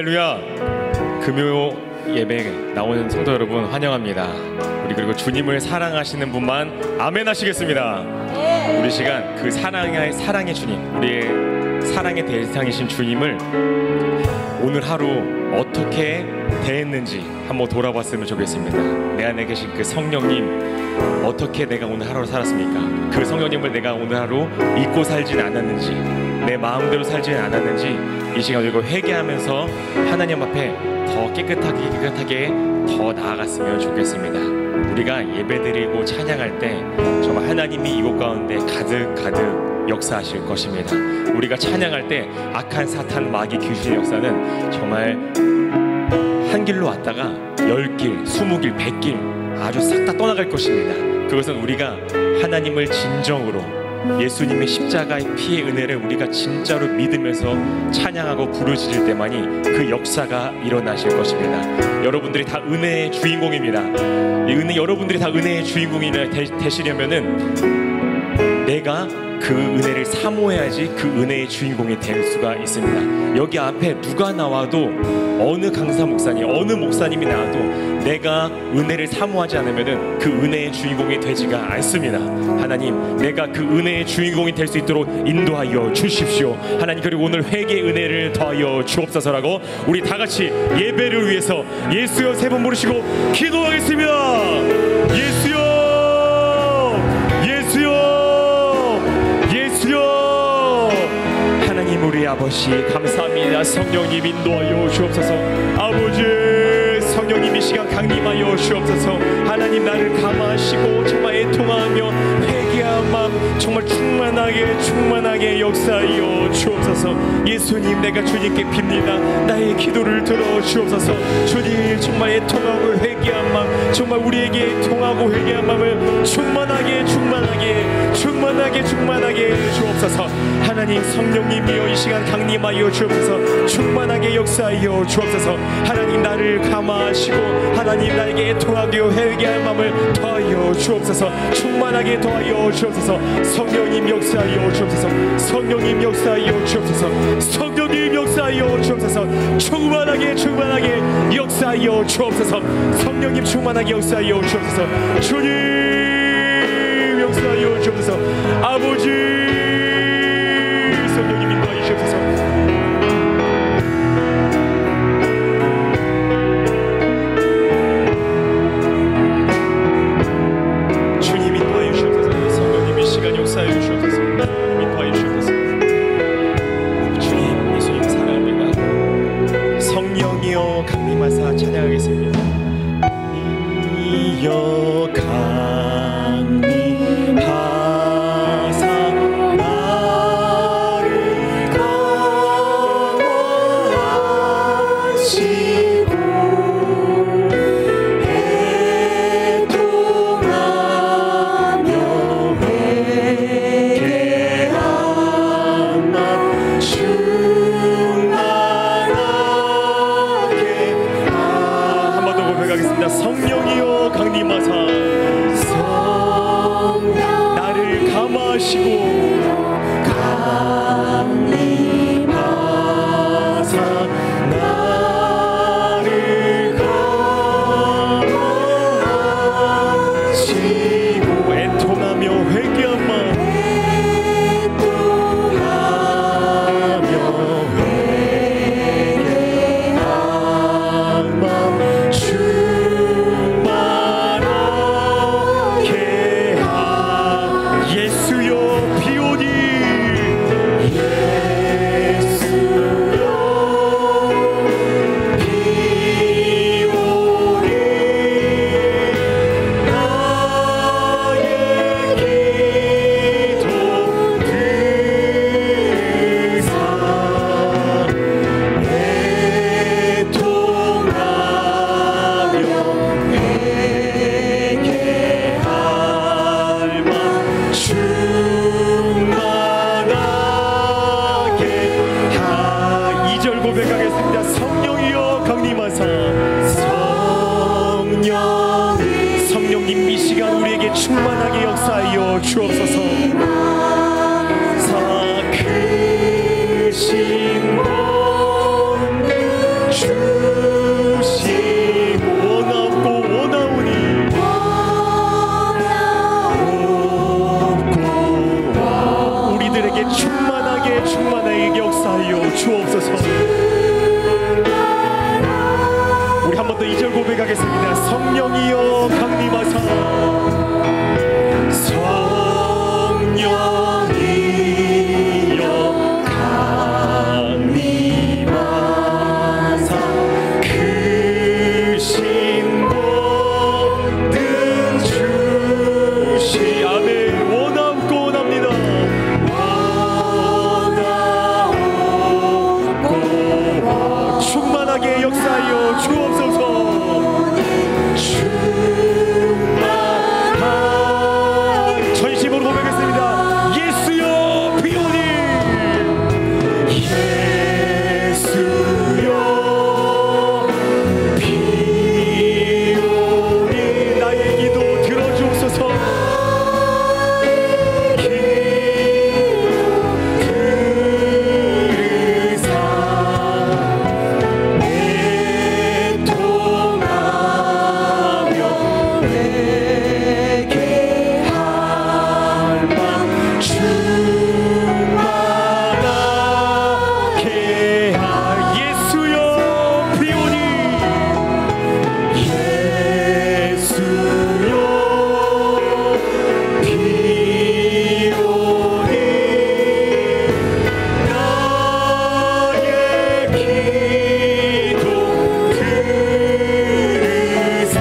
할렐루야. 금요 예배에 나오는 성도 여러분 환영합니다. 우리 그리고 주님을 사랑하시는 분만 아멘 하시겠습니다. 우리 시간 그 사랑의 주님, 우리의 사랑의 대상이신 주님을 오늘 하루 어떻게 대했는지 한번 돌아봤으면 좋겠습니다. 내 안에 계신 그 성령님, 어떻게 내가 오늘 하루를 살았습니까? 그 성령님을 내가 오늘 하루 잊고 살지는 않았는지, 내 마음대로 살지는 않았는지 이 시간 우리가 회개하면서 하나님 앞에 더 깨끗하게 더 나아갔으면 좋겠습니다. 우리가 예배드리고 찬양할 때 정말 하나님이 이곳 가운데 가득 역사하실 것입니다. 우리가 찬양할 때 악한 사탄, 마귀, 귀신의 역사는 정말 한 길로 왔다가 10길, 20길, 100길 아주 싹 다 떠나갈 것입니다. 그것은 우리가 하나님을 진정으로 예수님의 십자가의 피의 은혜를 우리가 진짜로 믿으면서 찬양하고 부르짖을 때만이 그 역사가 일어나실 것입니다. 여러분들이 다 은혜의 주인공입니다. 여러분들이 다 은혜의 주인공이 되시려면은 내가 그 은혜를 사모해야지 그 은혜의 주인공이 될 수가 있습니다. 여기 앞에 누가 나와도, 어느 강사 목사님, 어느 목사님이 나와도 내가 은혜를 사모하지 않으면 그 은혜의 주인공이 되지가 않습니다. 하나님, 내가 그 은혜의 주인공이 될 수 있도록 인도하여 주십시오. 하나님, 그리고 오늘 회개의 은혜를 더하여 주옵소서라고 우리 다 같이 예배를 위해서 예수여 세 번 부르시고 기도하겠습니다. 예수여, 예수여, 하나님 우리 아버지 감사합니다. 성령님 인도하여 주옵소서. 아버지, 성령님 이 시간 강림하여 주옵소서. 하나님, 나를 감화하시고 정말 애통하며 회개한 마음 정말 충만하게 역사하여 주옵소서. 예수님, 내가 주님께 빕니다. 나의 기도를 들어 주옵소서. 주님, 정말 애통하고 회개한 마음, 정말 우리에게 애통하고 회개한 마음을 충만하게 주옵소서. 하나님, 성령님이여 이 시간 강림하여 주옵소서. 충만하게 역사하여 주옵소서. 하나님, 나를 감화하시고 하나님, 나에게 애통하게 회개할 마음을 더하여 주옵소서. 충만하게 더하여 주옵소서. 성령님 역사하여 주옵소서. 성령님 역사하여 주옵소서. 성령님 역사하여 주옵소서. 충만하게 역사하여 주옵소서. 성령님 충만하게 역사하여 주옵소서. 주님 역사하여 주옵소서. 아버지, 성령님 인도하여 주옵소서. 주님 인도하여 주옵소서. 성령님 이 시간 역사하여 주옵소서. 인도하여 주옵소서. 주님, 예수님 사랑합니다. 성령이여 강림하사 찬양하겠습니다. 이여 강림하사 나를 감화하시고 애통하며 회개한 마음 충만하게. 한 번 더 고백하겠습니다. 성령이여 강림하사 나를 감화하시고 나를 감화하시고 애통하며 회개한 마음 성령님 이 시간 우리에게 충만하게 역사하여 주옵소서. 사 크신 분 주 주옵소서. 우리 한 번 더 2절 고백하겠습니다. 성령이여 강림하사, 성령이여 강림하사 그 신모든 주시. 아멘. 원하옵고 원합니다. 원하옵고 충만하게 역사하여 주옵소서. 전심으로 고백했습니다. 예수여 비오니, 예수여 비오니 나의 기도 들어주옵소서. 들으사 애통하며 내게 할망 충만하게 하. 예수여 비오니, 예수여 비오니 나의 기도 들으사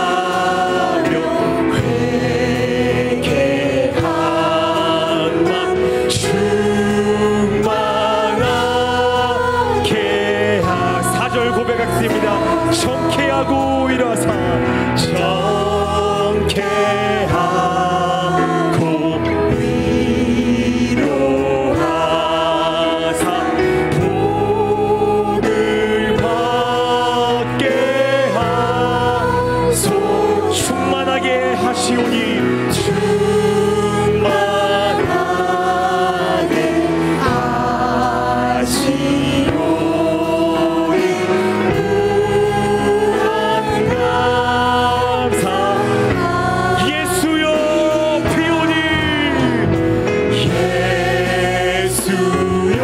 애통하며 회개한 맘 충만하게 하. 4절 고백하겠습니다. 정케하고 일어서, 정케하고 위로하사 복을 받게 하소. 충만하게 하시오니, 충만하게 하시오니 감사. 예수여 비오니, 예수여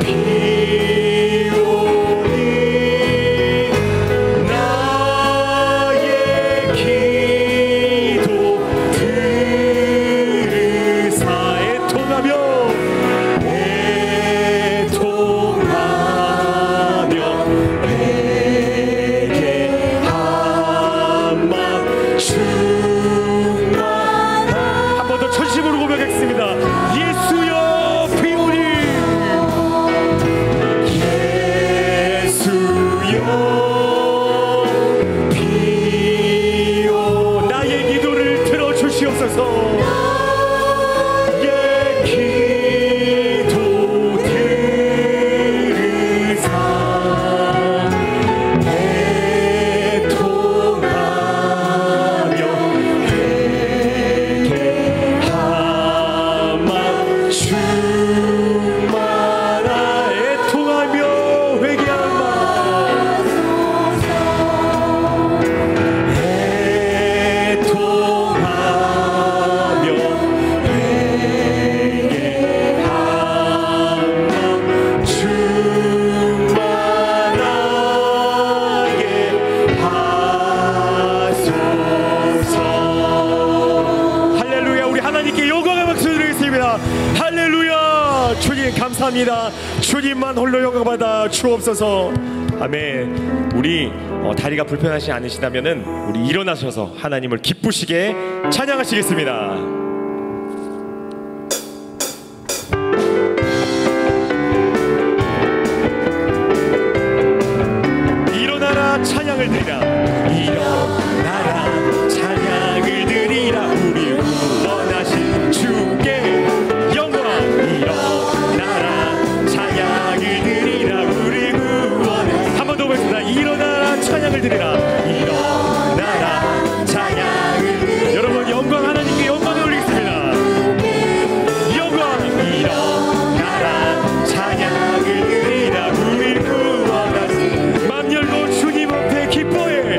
비오니 나의 기도 들으사 애통하며 회개한 맘 충만. 한 번 더 전심으로 고백하겠습니다. 예수여 비오니, 예수여 비오 나의 기도를 들어주시옵소서. 예 기도 들으사 애통하며 회개한 맘 충만하. 애통하며 회개한 맘, 애통하며 회개한 맘 충만하게 하소서. 할렐루야. 우리 하나님께 영광의 박수 드리겠습니다. 할렐루야. 주님 감사합니다. 주님만 홀로 영광받아 주옵소서. 아멘. 우리 다리가 불편하지 않으시다면은 우리 일어나셔서 하나님을 기쁘시게 찬양하시겠습니다. 일어나라 찬양을 드리라. 일어나라 찬양을 드리라. 우리 구원하신 주께 영광. 일어나라 찬양을 드리라. 우리 구원. 한 번 더 보겠습니다. 일어나라 찬양을 드리라. 일어나라 찬양을 드리라. 여러분 영광 하나님께 영광을 올리겠습니다. 영광. 일어나라 찬양을 드리라. 우리 구원하신 맘 열고 주님 앞에 기뻐해.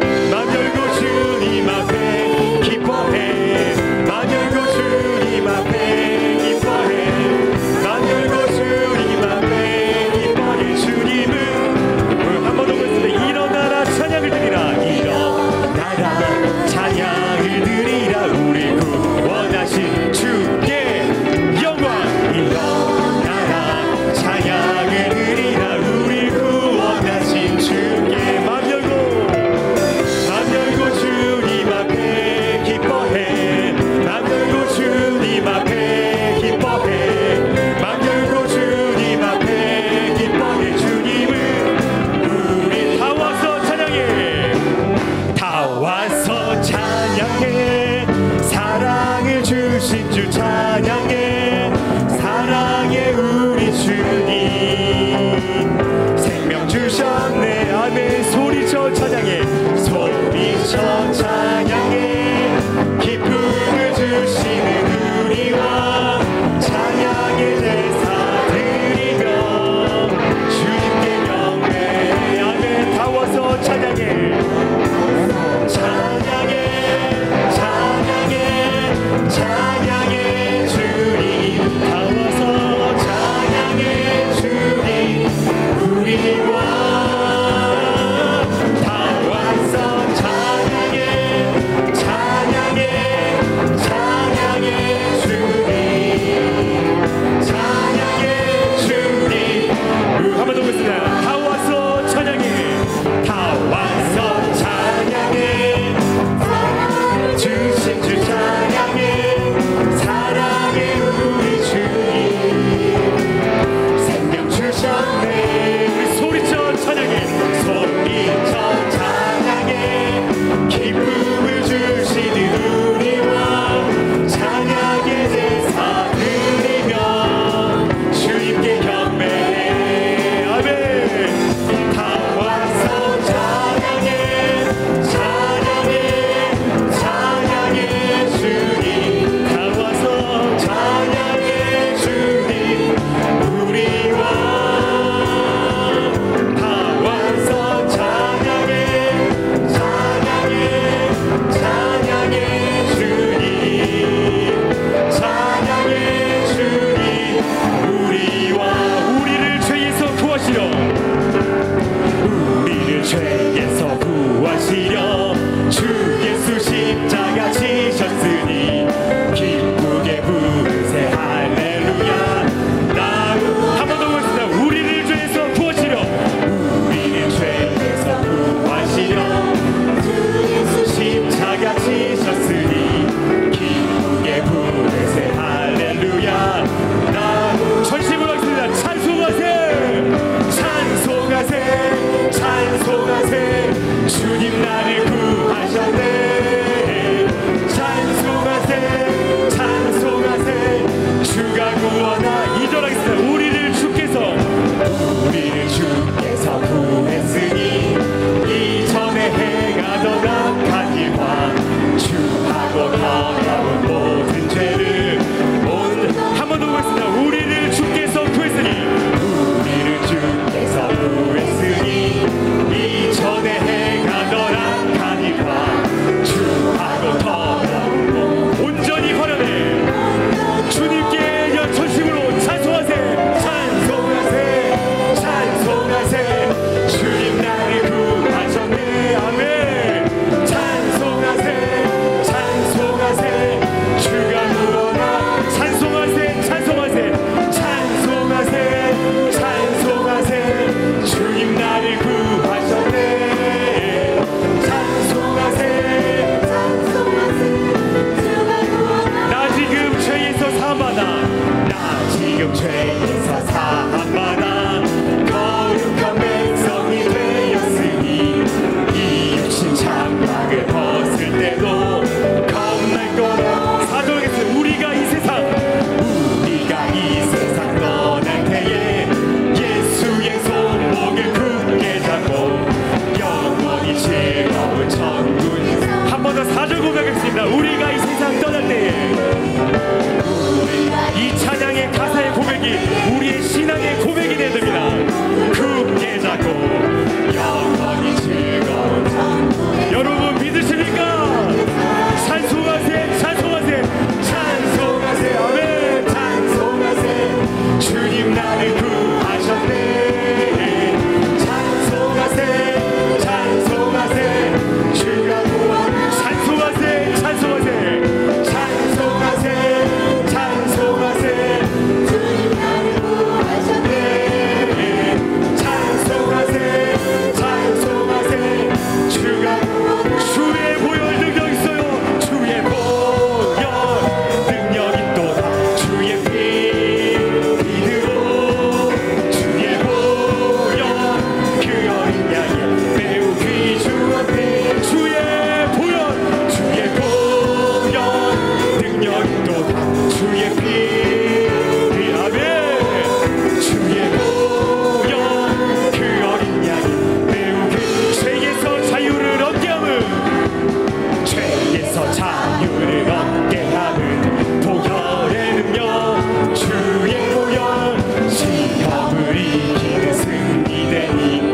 마음을 얻게 하는 보혈의 능력 주의 보혈 시험을 이기는 승리되니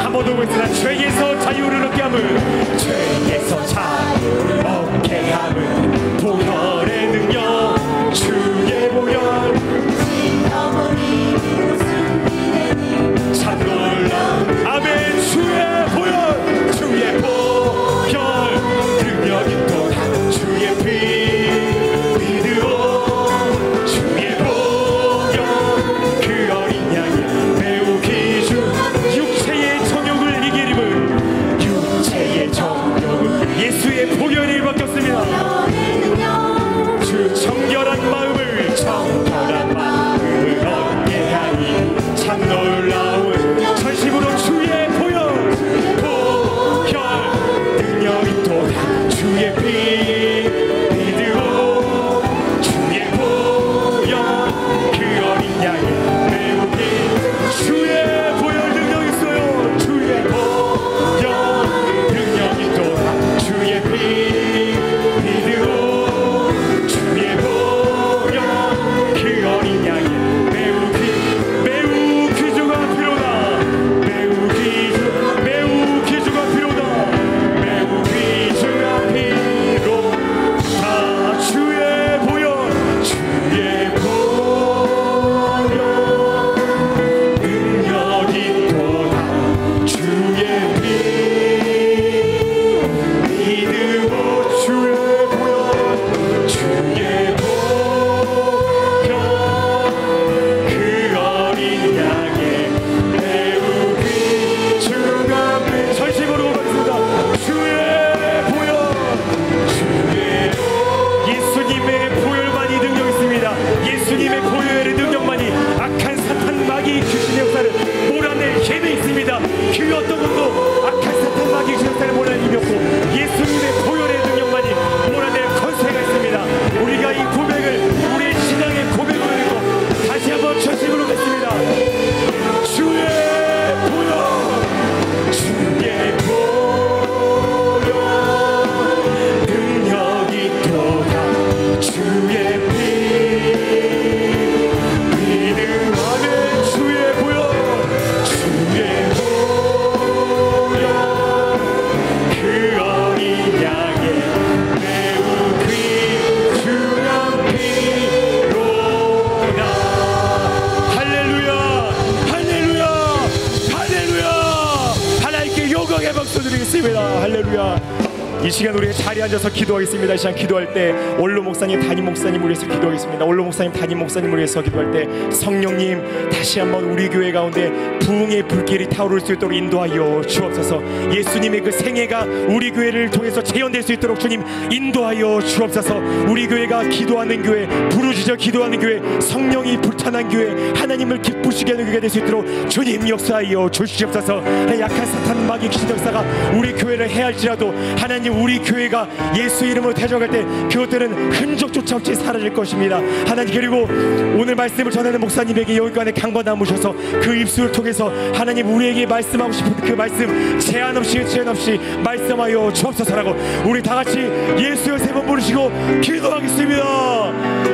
한 번 더 보겠습니다. 죄에서 자유를 얻게 함은 죄에서 자유를 얻게 함은 보혈의 능력 주의 보혈 시험을 이기는 승리되니 참 놀라운 아멘. 주의 보혈 주의 보혈 능력이 또한 주의 피 믿으오 주의 보혈 그 어린 양이 매우 귀중 육체의 정욕을 이기림은 육체의 정욕은 예수의 보혈이 바뀌었습니다. 주 정결한 마음을 얻게 하니 참 놀라운 전심으로 주의 보혈 능력이 또한 주의 피 믿으오 주의 보혈 그 어린 양이 매우 기 주의 보혈 능력 있어요. 주의 보혈 능력이 또한 주의 피 믿으오 주의 보혈 그 어린 양이 매우 귀중한 피로다. 매우 귀중한 피로다. 매우 귀중한 피로다. 주의 보혈 능력이 또다. 주의 피 믿으오 주의 보혈 주의 보혈 그 어린 양의 매우 귀중한 피 전심으로 가겠습니다. 주의 보혈 예수님의 보혈만이 능력 있습니다. 예수님의 보혈의 능력만이 악한 사탄 마귀 귀신의 역사를 몰아낼 힘이 있습니다. 그 어떤 것도 악한 사탄 마귀 귀신의 역사를 몰아낼 힘이 없고 예수님의 보혈의 능력만이 몰아낼 권세가 있습니다. 우리가 이 고백을 우리의 신앙의 고백으로 읽고 다시 한번 전심으로 겠습니다. 주의 보혈 주의 보혈 능력이 또다. 주의 피 믿음하는 주의 보혈 주의 보혈 그 어린 양의 매우 귀중한 피로다. 할렐루야 할렐루야 할렐루야. 하나님께 영광의 박수 드리겠습니다. 할렐루야. 이 시간 우리가 자리에 앉아서 기도하겠습니다. 이 시간 기도할 때 원로 목사님, 담임 목사님을 위해서 기도하겠습니다. 원로 목사님, 담임 목사님을 위해서 기도할 때 성령님 다시 한번 우리 교회 가운데 부흥의 불길이 타오를 수 있도록 인도하여 주옵소서. 예수님의 그 생애가 우리 교회를 통해서 재현될 수 있도록 주님 인도하여 주옵소서. 우리 교회가 기도하는 교회, 부르짖어 기도하는 교회, 성령이 불타난 교회, 하나님을 기쁘시게 하는 교회가 될 수 있도록 주님 역사하여 주시옵소서. 약한 사탄 마귀 귀신 역사가 우리 교회를 해할지라도 하나님 우리 교회가 예수 이름으로 대적할 때 그것들은 흔적조차 없이 사라질 것입니다. 하나님 그리고 오늘 말씀을 전하는 목사님에게 여기까지 강권 남으셔서 그 입술을 통해서 하나님 우리에게 말씀하고 싶은 그 말씀 제한 없이 말씀하여 주옵소서라고 우리 다 같이 예수여 세 번 부르시고 기도하겠습니다.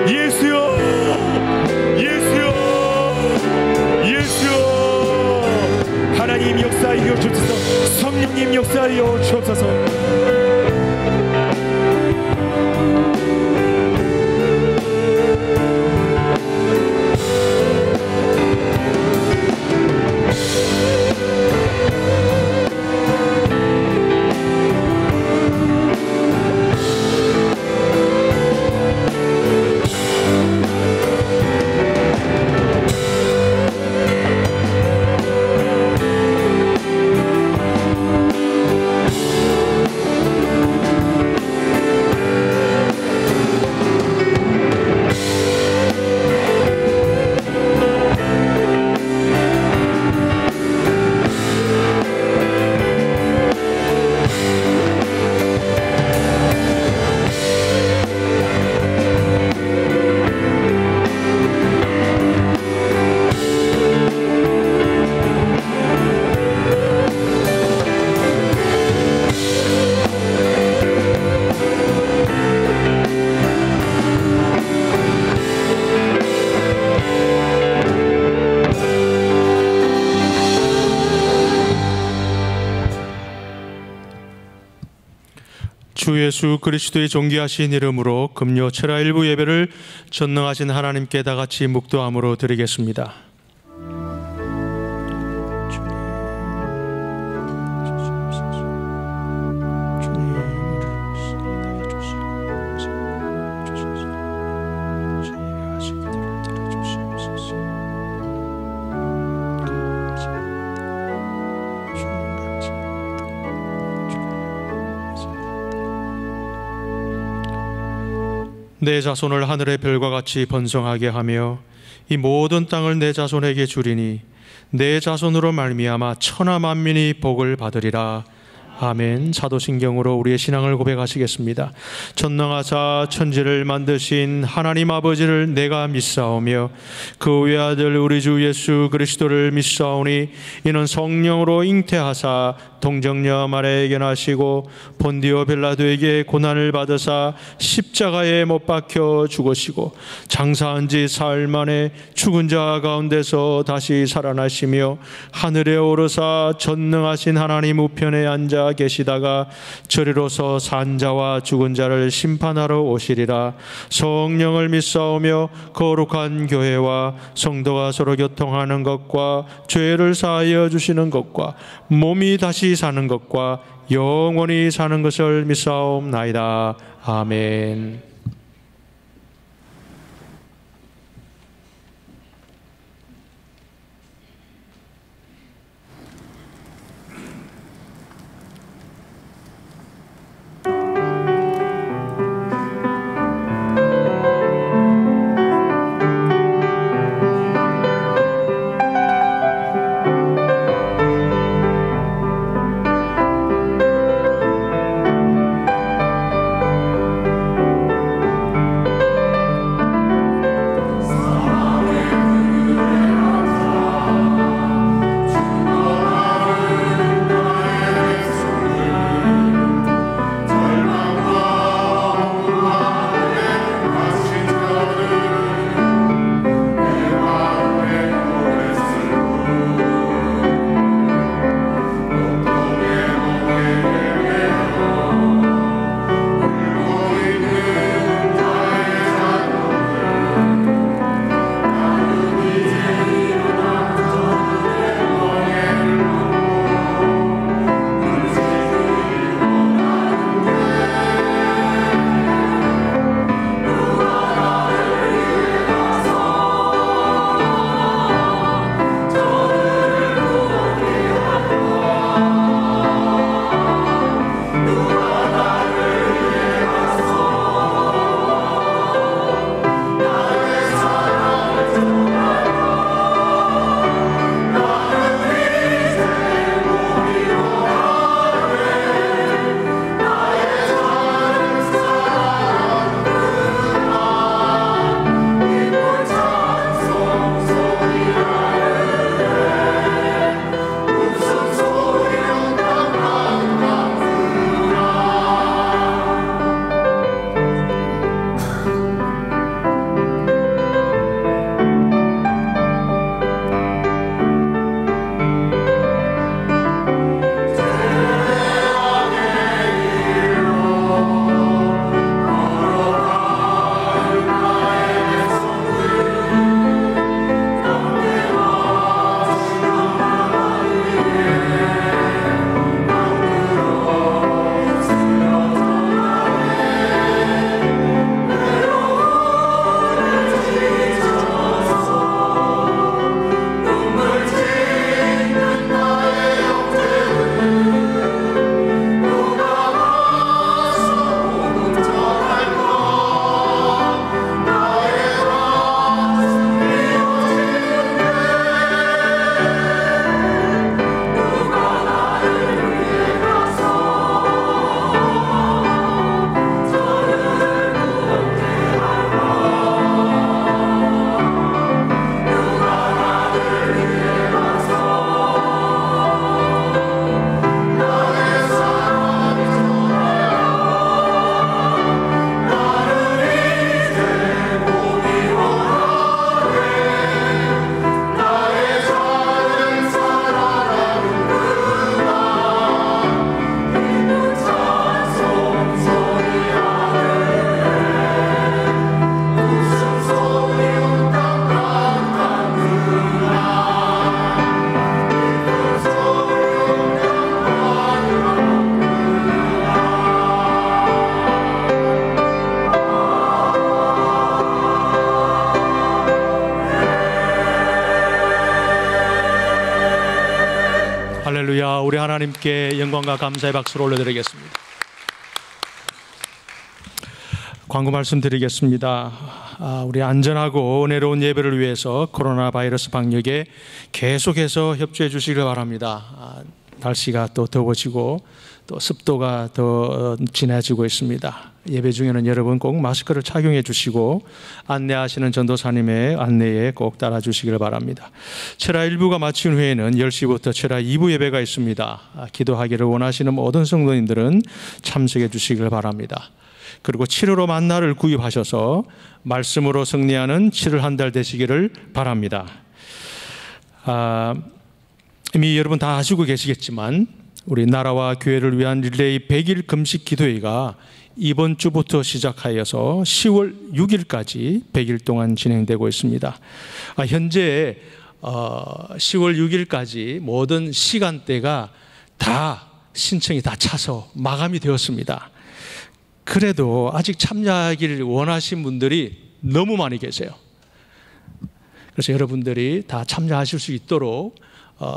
예수여 예수여 예수여. 하나님 역사하여 주옵소서. 성령님 역사하여 주옵소서. 주 예수 그리스도의 존귀하신 이름으로 금요 철야 일부 예배를 전능하신 하나님께 다 같이 묵도함으로 드리겠습니다. 내 자손을 하늘의 별과 같이 번성하게 하며 이 모든 땅을 내 자손에게 주리니 내 자손으로 말미암아 천하 만민이 복을 받으리라. 아멘. 사도신경으로 우리의 신앙을 고백하시겠습니다. 전능하사 천지를 만드신 하나님 아버지를 내가 믿사오며 그 외아들 우리 주 예수 그리스도를 믿사오니 이는 성령으로 잉태하사 동정녀 마리아에게 나시고 본디오 빌라도에게 고난을 받으사 십자가에 못 박혀 죽으시고 장사한 지 사흘 만에 죽은 자 가운데서 다시 살아나시며 하늘에 오르사 전능하신 하나님 우편에 앉아 계시다가 저리로서 산 자와 죽은 자를 심판하러 오시리라. 성령을 믿사오며 거룩한 교회와 성도가 서로 교통하는 것과 죄를 사하여 주시는 것과 몸이 다시 사는 것과 영원히 사는 것을 믿사옵나이다. 아멘. 우리 하나님께 영광과 감사의 박수를 올려드리겠습니다. 광고 말씀드리겠습니다. 우리 안전하고 은혜로운 예배를 위해서 코로나 바이러스 방역에 계속해서 협조해 주시길 바랍니다. 날씨가 또 더워지고 또 습도가 더 진해지고 있습니다. 예배 중에는 여러분 꼭 마스크를 착용해 주시고 안내하시는 전도사님의 안내에 꼭 따라 주시길 바랍니다. 철야 1부가 마친 후에는 10시부터 철야 2부 예배가 있습니다. 기도하기를 원하시는 모든 성도님들은 참석해 주시길 바랍니다. 그리고 7월호 만나를 구입하셔서 말씀으로 승리하는 7월 한 달 되시기를 바랍니다. 이미 여러분 다 아시고 계시겠지만 우리 나라와 교회를 위한 릴레이 100일 금식 기도회가 이번 주부터 시작하여서 10월 6일까지 100일 동안 진행되고 있습니다. 현재 10월 6일까지 모든 시간대가 다 신청이 다 차서 마감이 되었습니다. 그래도 아직 참여하기를 원하신 분들이 너무 많이 계세요. 그래서 여러분들이 다 참여하실 수 있도록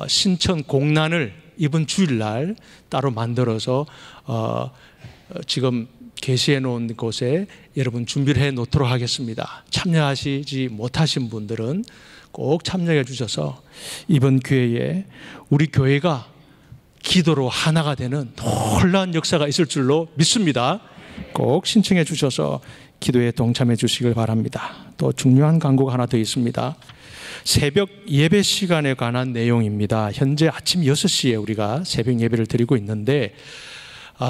신청 공란을 이번 주일날 따로 만들어서 지금 게시해 놓은 곳에 여러분 준비를 해 놓도록 하겠습니다. 참여하시지 못하신 분들은 꼭 참여해 주셔서 이번 기회에 우리 교회가 기도로 하나가 되는 놀라운 역사가 있을 줄로 믿습니다. 꼭 신청해 주셔서 기도에 동참해 주시길 바랍니다. 또 중요한 광고가 하나 더 있습니다. 새벽 예배 시간에 관한 내용입니다. 현재 아침 6시에 우리가 새벽 예배를 드리고 있는데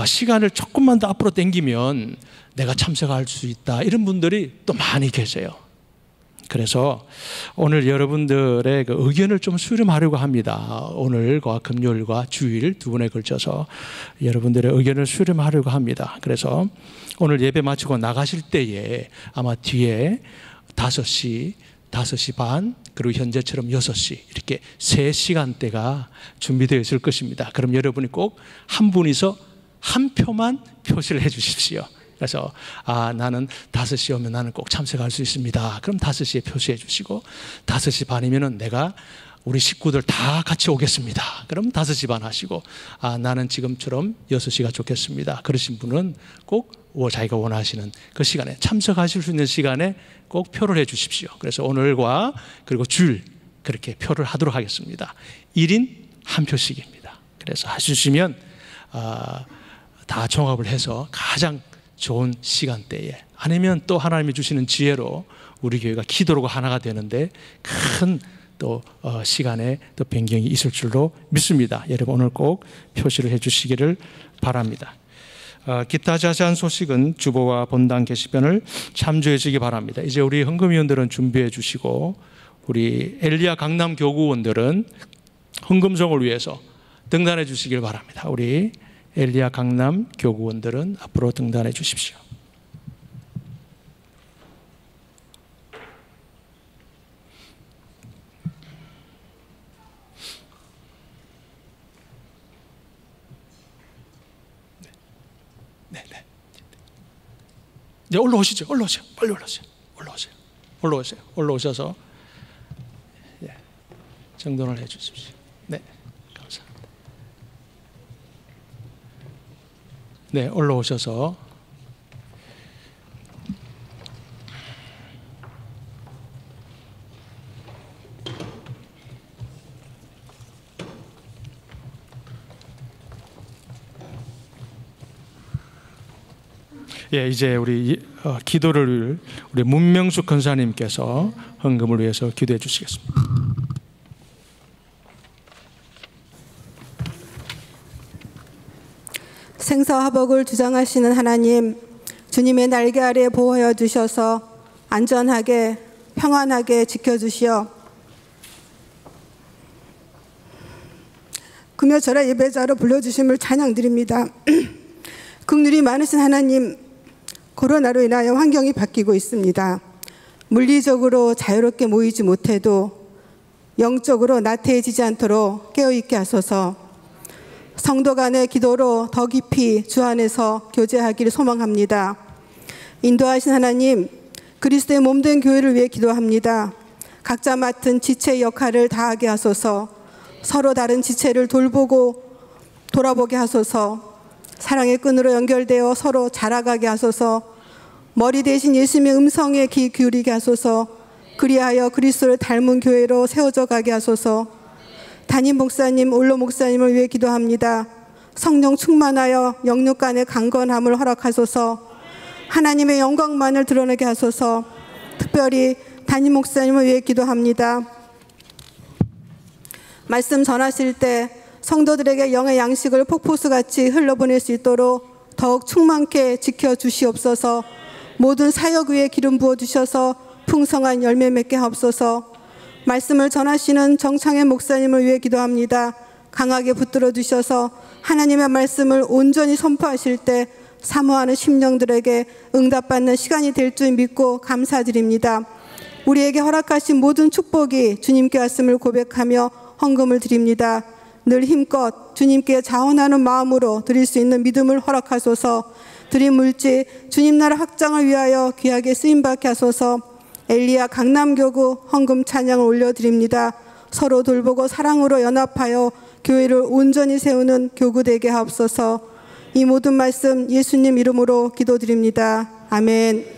시간을 조금만 더 앞으로 당기면 내가 참석할 수 있다 이런 분들이 또 많이 계세요. 그래서 오늘 여러분들의 그 의견을 좀 수렴하려고 합니다. 오늘과 금요일과 주일 두 번에 걸쳐서 여러분들의 의견을 수렴하려고 합니다. 그래서 오늘 예배 마치고 나가실 때에 아마 뒤에 5시, 5시 반, 그리고 현재처럼 6시 이렇게 3시간대가 준비되어 있을 것입니다. 그럼 여러분이 꼭 한 분이서 한 표만 표시를 해 주십시오. 그래서 나는 5시 오면 나는 꼭 참석할 수 있습니다. 그럼 5시에 표시해 주시고 5시 반이면은 내가 우리 식구들 다 같이 오겠습니다. 그럼 5시 반 하시고 나는 지금처럼 6시가 좋겠습니다. 그러신 분은 꼭 자기가 원하시는 그 시간에 참석하실 수 있는 시간에 꼭 표를 해 주십시오. 그래서 오늘과 그리고 주일 그렇게 표를 하도록 하겠습니다. 1인 한 표씩입니다. 그래서 해주시면 다 종합을 해서 가장 좋은 시간대에 아니면 또 하나님이 주시는 지혜로 우리 교회가 기도로 하나가 되는데 큰 또 시간에 또 변경이 있을 줄로 믿습니다. 여러분 오늘 꼭 표시를 해주시기를 바랍니다. 기타 자세한 소식은 주보와 본당 게시판을 참조해 주시기 바랍니다. 이제 우리 헌금위원들은 준비해 주시고 우리 엘리야 강남 교구원들은 헌금송을 위해서 등단해 주시길 바랍니다. 우리 엘리야 강남 교구원들은 앞으로 등단해 주십시오. 이제 올라오시죠. 올라오세요. 빨리 올라오세요. 올라오세요. 올라오세요. 올라오셔서 정돈을 해 주십시오. 네, 감사합니다. 네, 올라오셔서 이제 우리 기도를 우리 문명숙 권사님께서 헌금을 위해서 기도해 주시겠습니다. 생사화복을 주장하시는 하나님, 주님의 날개 아래 보호하여 주셔서 안전하게 평안하게 지켜주시어 금요철야 예배자로 불러주심을 찬양드립니다. 긍휼이 많으신 하나님, 코로나로 인하여 환경이 바뀌고 있습니다. 물리적으로 자유롭게 모이지 못해도 영적으로 나태해지지 않도록 깨어있게 하소서. 성도 간의 기도로 더 깊이 주 안에서 교제하기를 소망합니다. 인도하신 하나님, 그리스도의 몸된 교회를 위해 기도합니다. 각자 맡은 지체 역할을 다하게 하소서. 서로 다른 지체를 돌보고 돌아보게 하소서. 사랑의 끈으로 연결되어 서로 자라가게 하소서. 머리 대신 예수님의 음성에 귀 기울이게 하소서. 그리하여 그리스도를 닮은 교회로 세워져 가게 하소서. 담임 목사님, 올로 목사님을 위해 기도합니다. 성령 충만하여 영육 간의 강건함을 허락하소서. 하나님의 영광만을 드러내게 하소서. 특별히 담임 목사님을 위해 기도합니다. 말씀 전하실 때 성도들에게 영의 양식을 폭포수같이 흘러보낼 수 있도록 더욱 충만케 지켜주시옵소서. 모든 사역 위에 기름 부어주셔서 풍성한 열매 맺게 하옵소서. 말씀을 전하시는 정창현 목사님을 위해 기도합니다. 강하게 붙들어 주셔서 하나님의 말씀을 온전히 선포하실 때 사모하는 심령들에게 응답받는 시간이 될 줄 믿고 감사드립니다. 우리에게 허락하신 모든 축복이 주님께 왔음을 고백하며 헌금을 드립니다. 늘 힘껏 주님께 자원하는 마음으로 드릴 수 있는 믿음을 허락하소서. 드린 물질 주님 나라 확장을 위하여 귀하게 쓰임받게 하소서. 엘리야 강남교구 헌금 찬양을 올려드립니다. 서로 돌보고 사랑으로 연합하여 교회를 온전히 세우는 교구 되게 하옵소서. 이 모든 말씀 예수님 이름으로 기도드립니다. 아멘.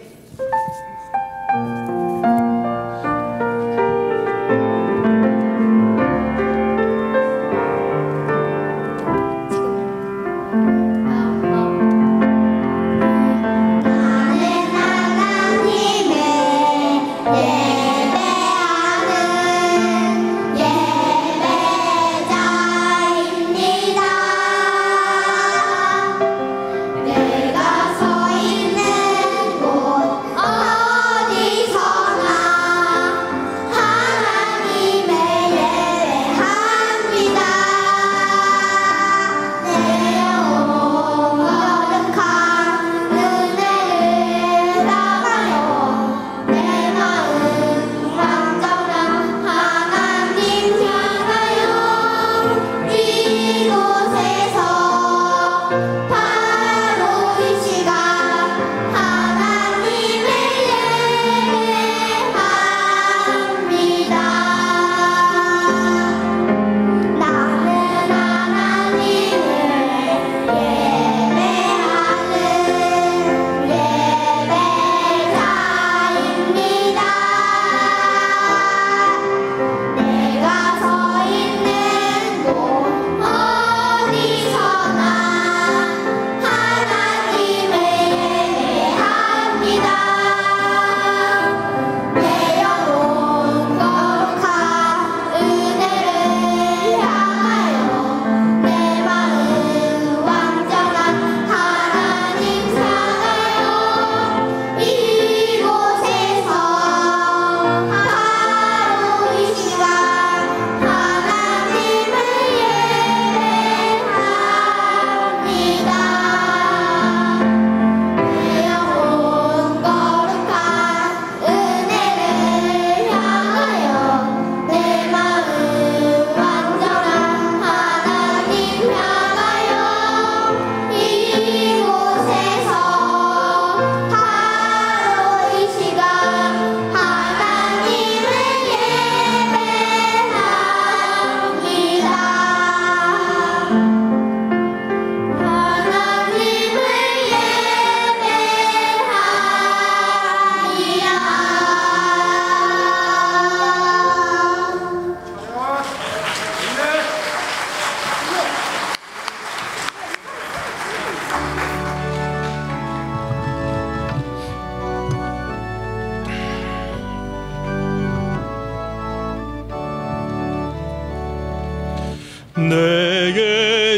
내게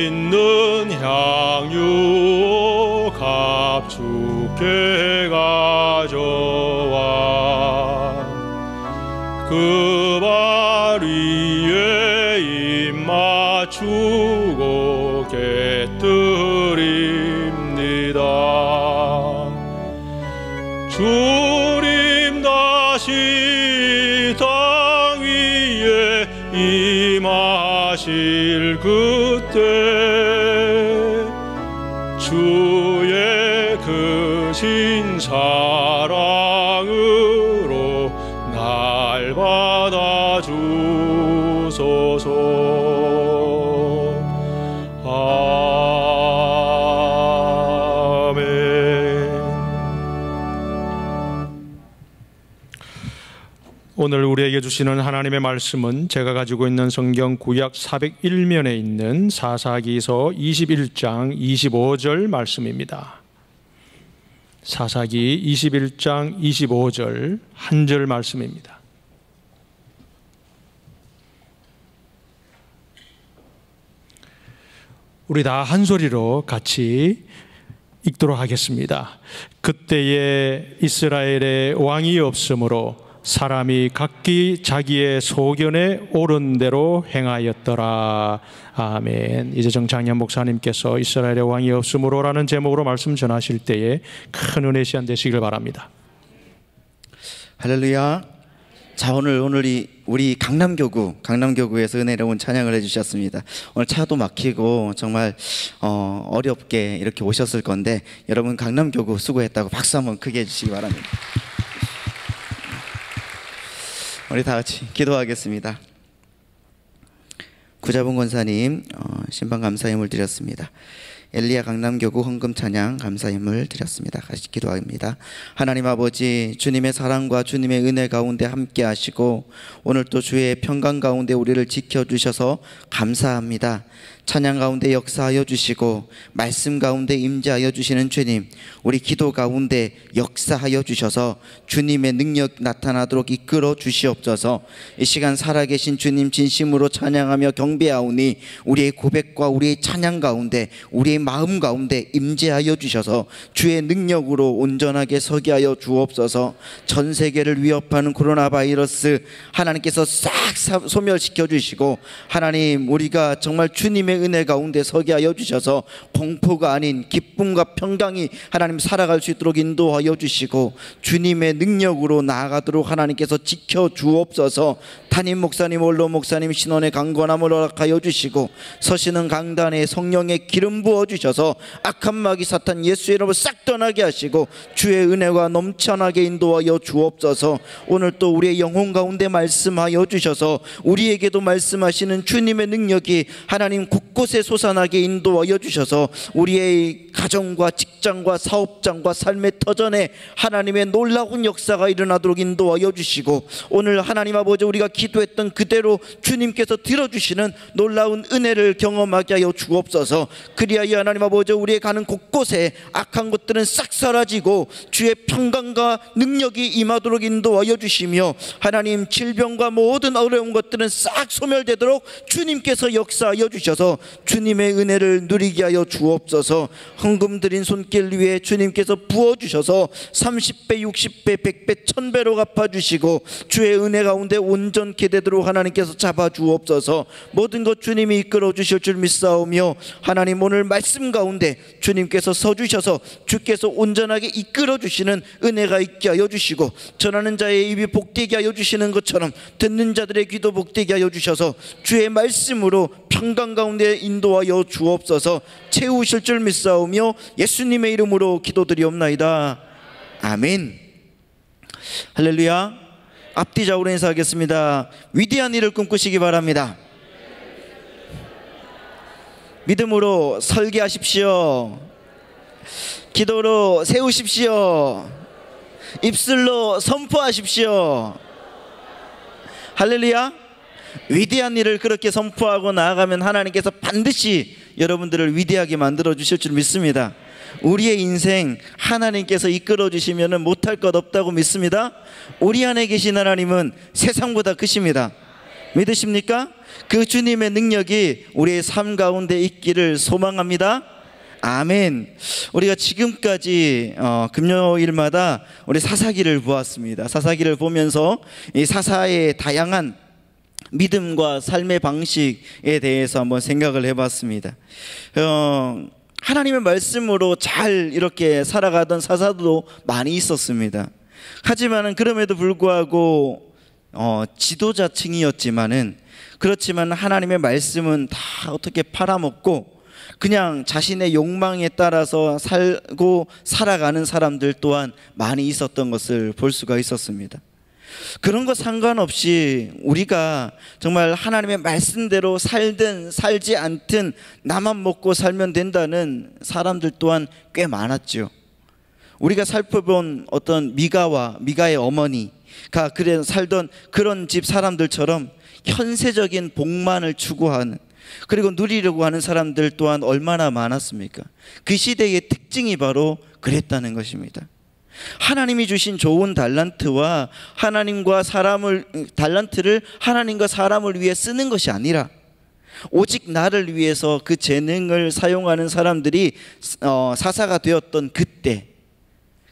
있는 향유 값주게 가져와 그 발 위에 입 맞추고 곁들입니다. 주님 다시 땅 위에 임하실 그때 주의 크신 사랑으로 날 받아주소서. 오늘 우리에게 주시는 하나님의 말씀은 제가 가지고 있는 성경 구약 401면에 있는 사사기서 21장 25절 말씀입니다. 사사기 21장 25절 한 절 말씀입니다. 우리 다 한 소리로 같이 읽도록 하겠습니다. 그때에 이스라엘에 왕이 없으므로 사람이 각기 자기의 소견에 옳은 대로 행하였더라. 아멘. 이재정 장년 목사님께서 이스라엘의 왕이 없으므로라는 제목으로 말씀 전하실 때에 큰 은혜 시간 되시길 바랍니다. 할렐루야. 자, 오늘 우리 강남교구에서 은혜로운 찬양을 해주셨습니다. 오늘 차도 막히고 정말 어렵게 이렇게 오셨을 건데 여러분 강남교구 수고했다고 박수 한번 크게 해주시기 바랍니다. 우리 다 같이 기도하겠습니다. 구자봉 권사님 신방 감사임을 드렸습니다. 엘리야 강남교구 헌금 찬양 감사임을 드렸습니다. 같이 기도합니다. 하나님 아버지, 주님의 사랑과 주님의 은혜 가운데 함께 하시고 오늘 또 주의 평강 가운데 우리를 지켜주셔서 감사합니다. 찬양 가운데 역사하여 주시고 말씀 가운데 임재하여 주시는 주님, 우리 기도 가운데 역사하여 주셔서 주님의 능력 나타나도록 이끌어 주시옵소서. 이 시간 살아계신 주님 진심으로 찬양하며 경배하오니 우리의 고백과 우리의 찬양 가운데 우리의 마음 가운데 임재하여 주셔서 주의 능력으로 온전하게 서게 하여 주옵소서. 전 세계를 위협하는 코로나 바이러스 하나님께서 싹 소멸시켜 주시고 하나님, 우리가 정말 주님의 은혜 가운데 서게 하여 주셔서 공포가 아닌 기쁨과 평강이 하나님 살아갈 수 있도록 인도하여 주시고 주님의 능력으로 나아가도록 하나님께서 지켜 주옵소서. 담임 목사님, 원로 목사님 신원의 강건함을 허락하여 주시고 서시는 강단에 성령의 기름 부어 주셔서 악한 마귀 사탄 예수의 이름으로 싹 떠나게 하시고 주의 은혜가 넘쳐나게 인도하여 주옵소서. 오늘 또 우리의 영혼 가운데 말씀하여 주셔서 우리에게도 말씀하시는 주님의 능력이 하나님 곳곳에 솟아나게 인도하여 주셔서 우리의 가정과 직장과 사업장과 삶의 터전에 하나님의 놀라운 역사가 일어나도록 인도하여 주시고 오늘 하나님 아버지, 우리가 기도했던 그대로 주님께서 들어주시는 놀라운 은혜를 경험하게 하여 주옵소서. 그리하여 하나님 아버지, 우리의 가는 곳곳에 악한 것들은 싹 사라지고 주의 평강과 능력이 임하도록 인도하여 주시며 하나님, 질병과 모든 어려운 것들은 싹 소멸되도록 주님께서 역사하여 주셔서 주님의 은혜를 누리게 하여 주옵소서. 헌금 드린 손길 위에 주님께서 부어주셔서 30배, 60배, 100배, 1000배로 갚아주시고 주의 은혜 가운데 온전케 되도록 하나님께서 잡아주옵소서. 모든 것 주님이 이끌어 주실 줄 믿사오며 하나님, 오늘 말씀 가운데 주님께서 서주셔서 주께서 온전하게 이끌어 주시는 은혜가 있게 하여 주시고 전하는 자의 입이 복되게 하여 주시는 것처럼 듣는 자들의 귀도 복되게 하여 주셔서 주의 말씀으로 평강 가운데 인도하여 주옵소서. 채우실 줄 믿사오며 예수님의 이름으로 기도드리옵나이다. 아멘. 할렐루야. 앞뒤 좌우로 인사하겠습니다. 위대한 일을 꿈꾸시기 바랍니다. 믿음으로 설계하십시오. 기도로 세우십시오. 입술로 선포하십시오. 할렐루야. 위대한 일을 그렇게 선포하고 나아가면 하나님께서 반드시 여러분들을 위대하게 만들어 주실 줄 믿습니다. 우리의 인생 하나님께서 이끌어 주시면 못할 것 없다고 믿습니다. 우리 안에 계신 하나님은 세상보다 크십니다. 믿으십니까? 그 주님의 능력이 우리의 삶 가운데 있기를 소망합니다. 아멘. 우리가 지금까지 금요일마다 우리 사사기를 보았습니다. 사사기를 보면서 이 사사의 다양한 믿음과 삶의 방식에 대해서 한번 생각을 해봤습니다. 하나님의 말씀으로 잘 이렇게 살아가던 사사도 많이 있었습니다. 하지만은 그럼에도 불구하고 지도자층이었지만은 그렇지만 하나님의 말씀은 다 어떻게 팔아먹고 그냥 자신의 욕망에 따라서 살고 살아가는 사람들 또한 많이 있었던 것을 볼 수가 있었습니다. 그런 것 상관없이 우리가 정말 하나님의 말씀대로 살든 살지 않든 나만 먹고 살면 된다는 사람들 또한 꽤 많았죠. 우리가 살펴본 어떤 미가의 어머니가 그래 살던 그런 집 사람들처럼 현세적인 복만을 추구하는, 그리고 누리려고 하는 사람들 또한 얼마나 많았습니까? 그 시대의 특징이 바로 그랬다는 것입니다. 하나님이 주신 좋은 달란트와 달란트를 하나님과 사람을 위해 쓰는 것이 아니라 오직 나를 위해서 그 재능을 사용하는 사람들이 사사가 되었던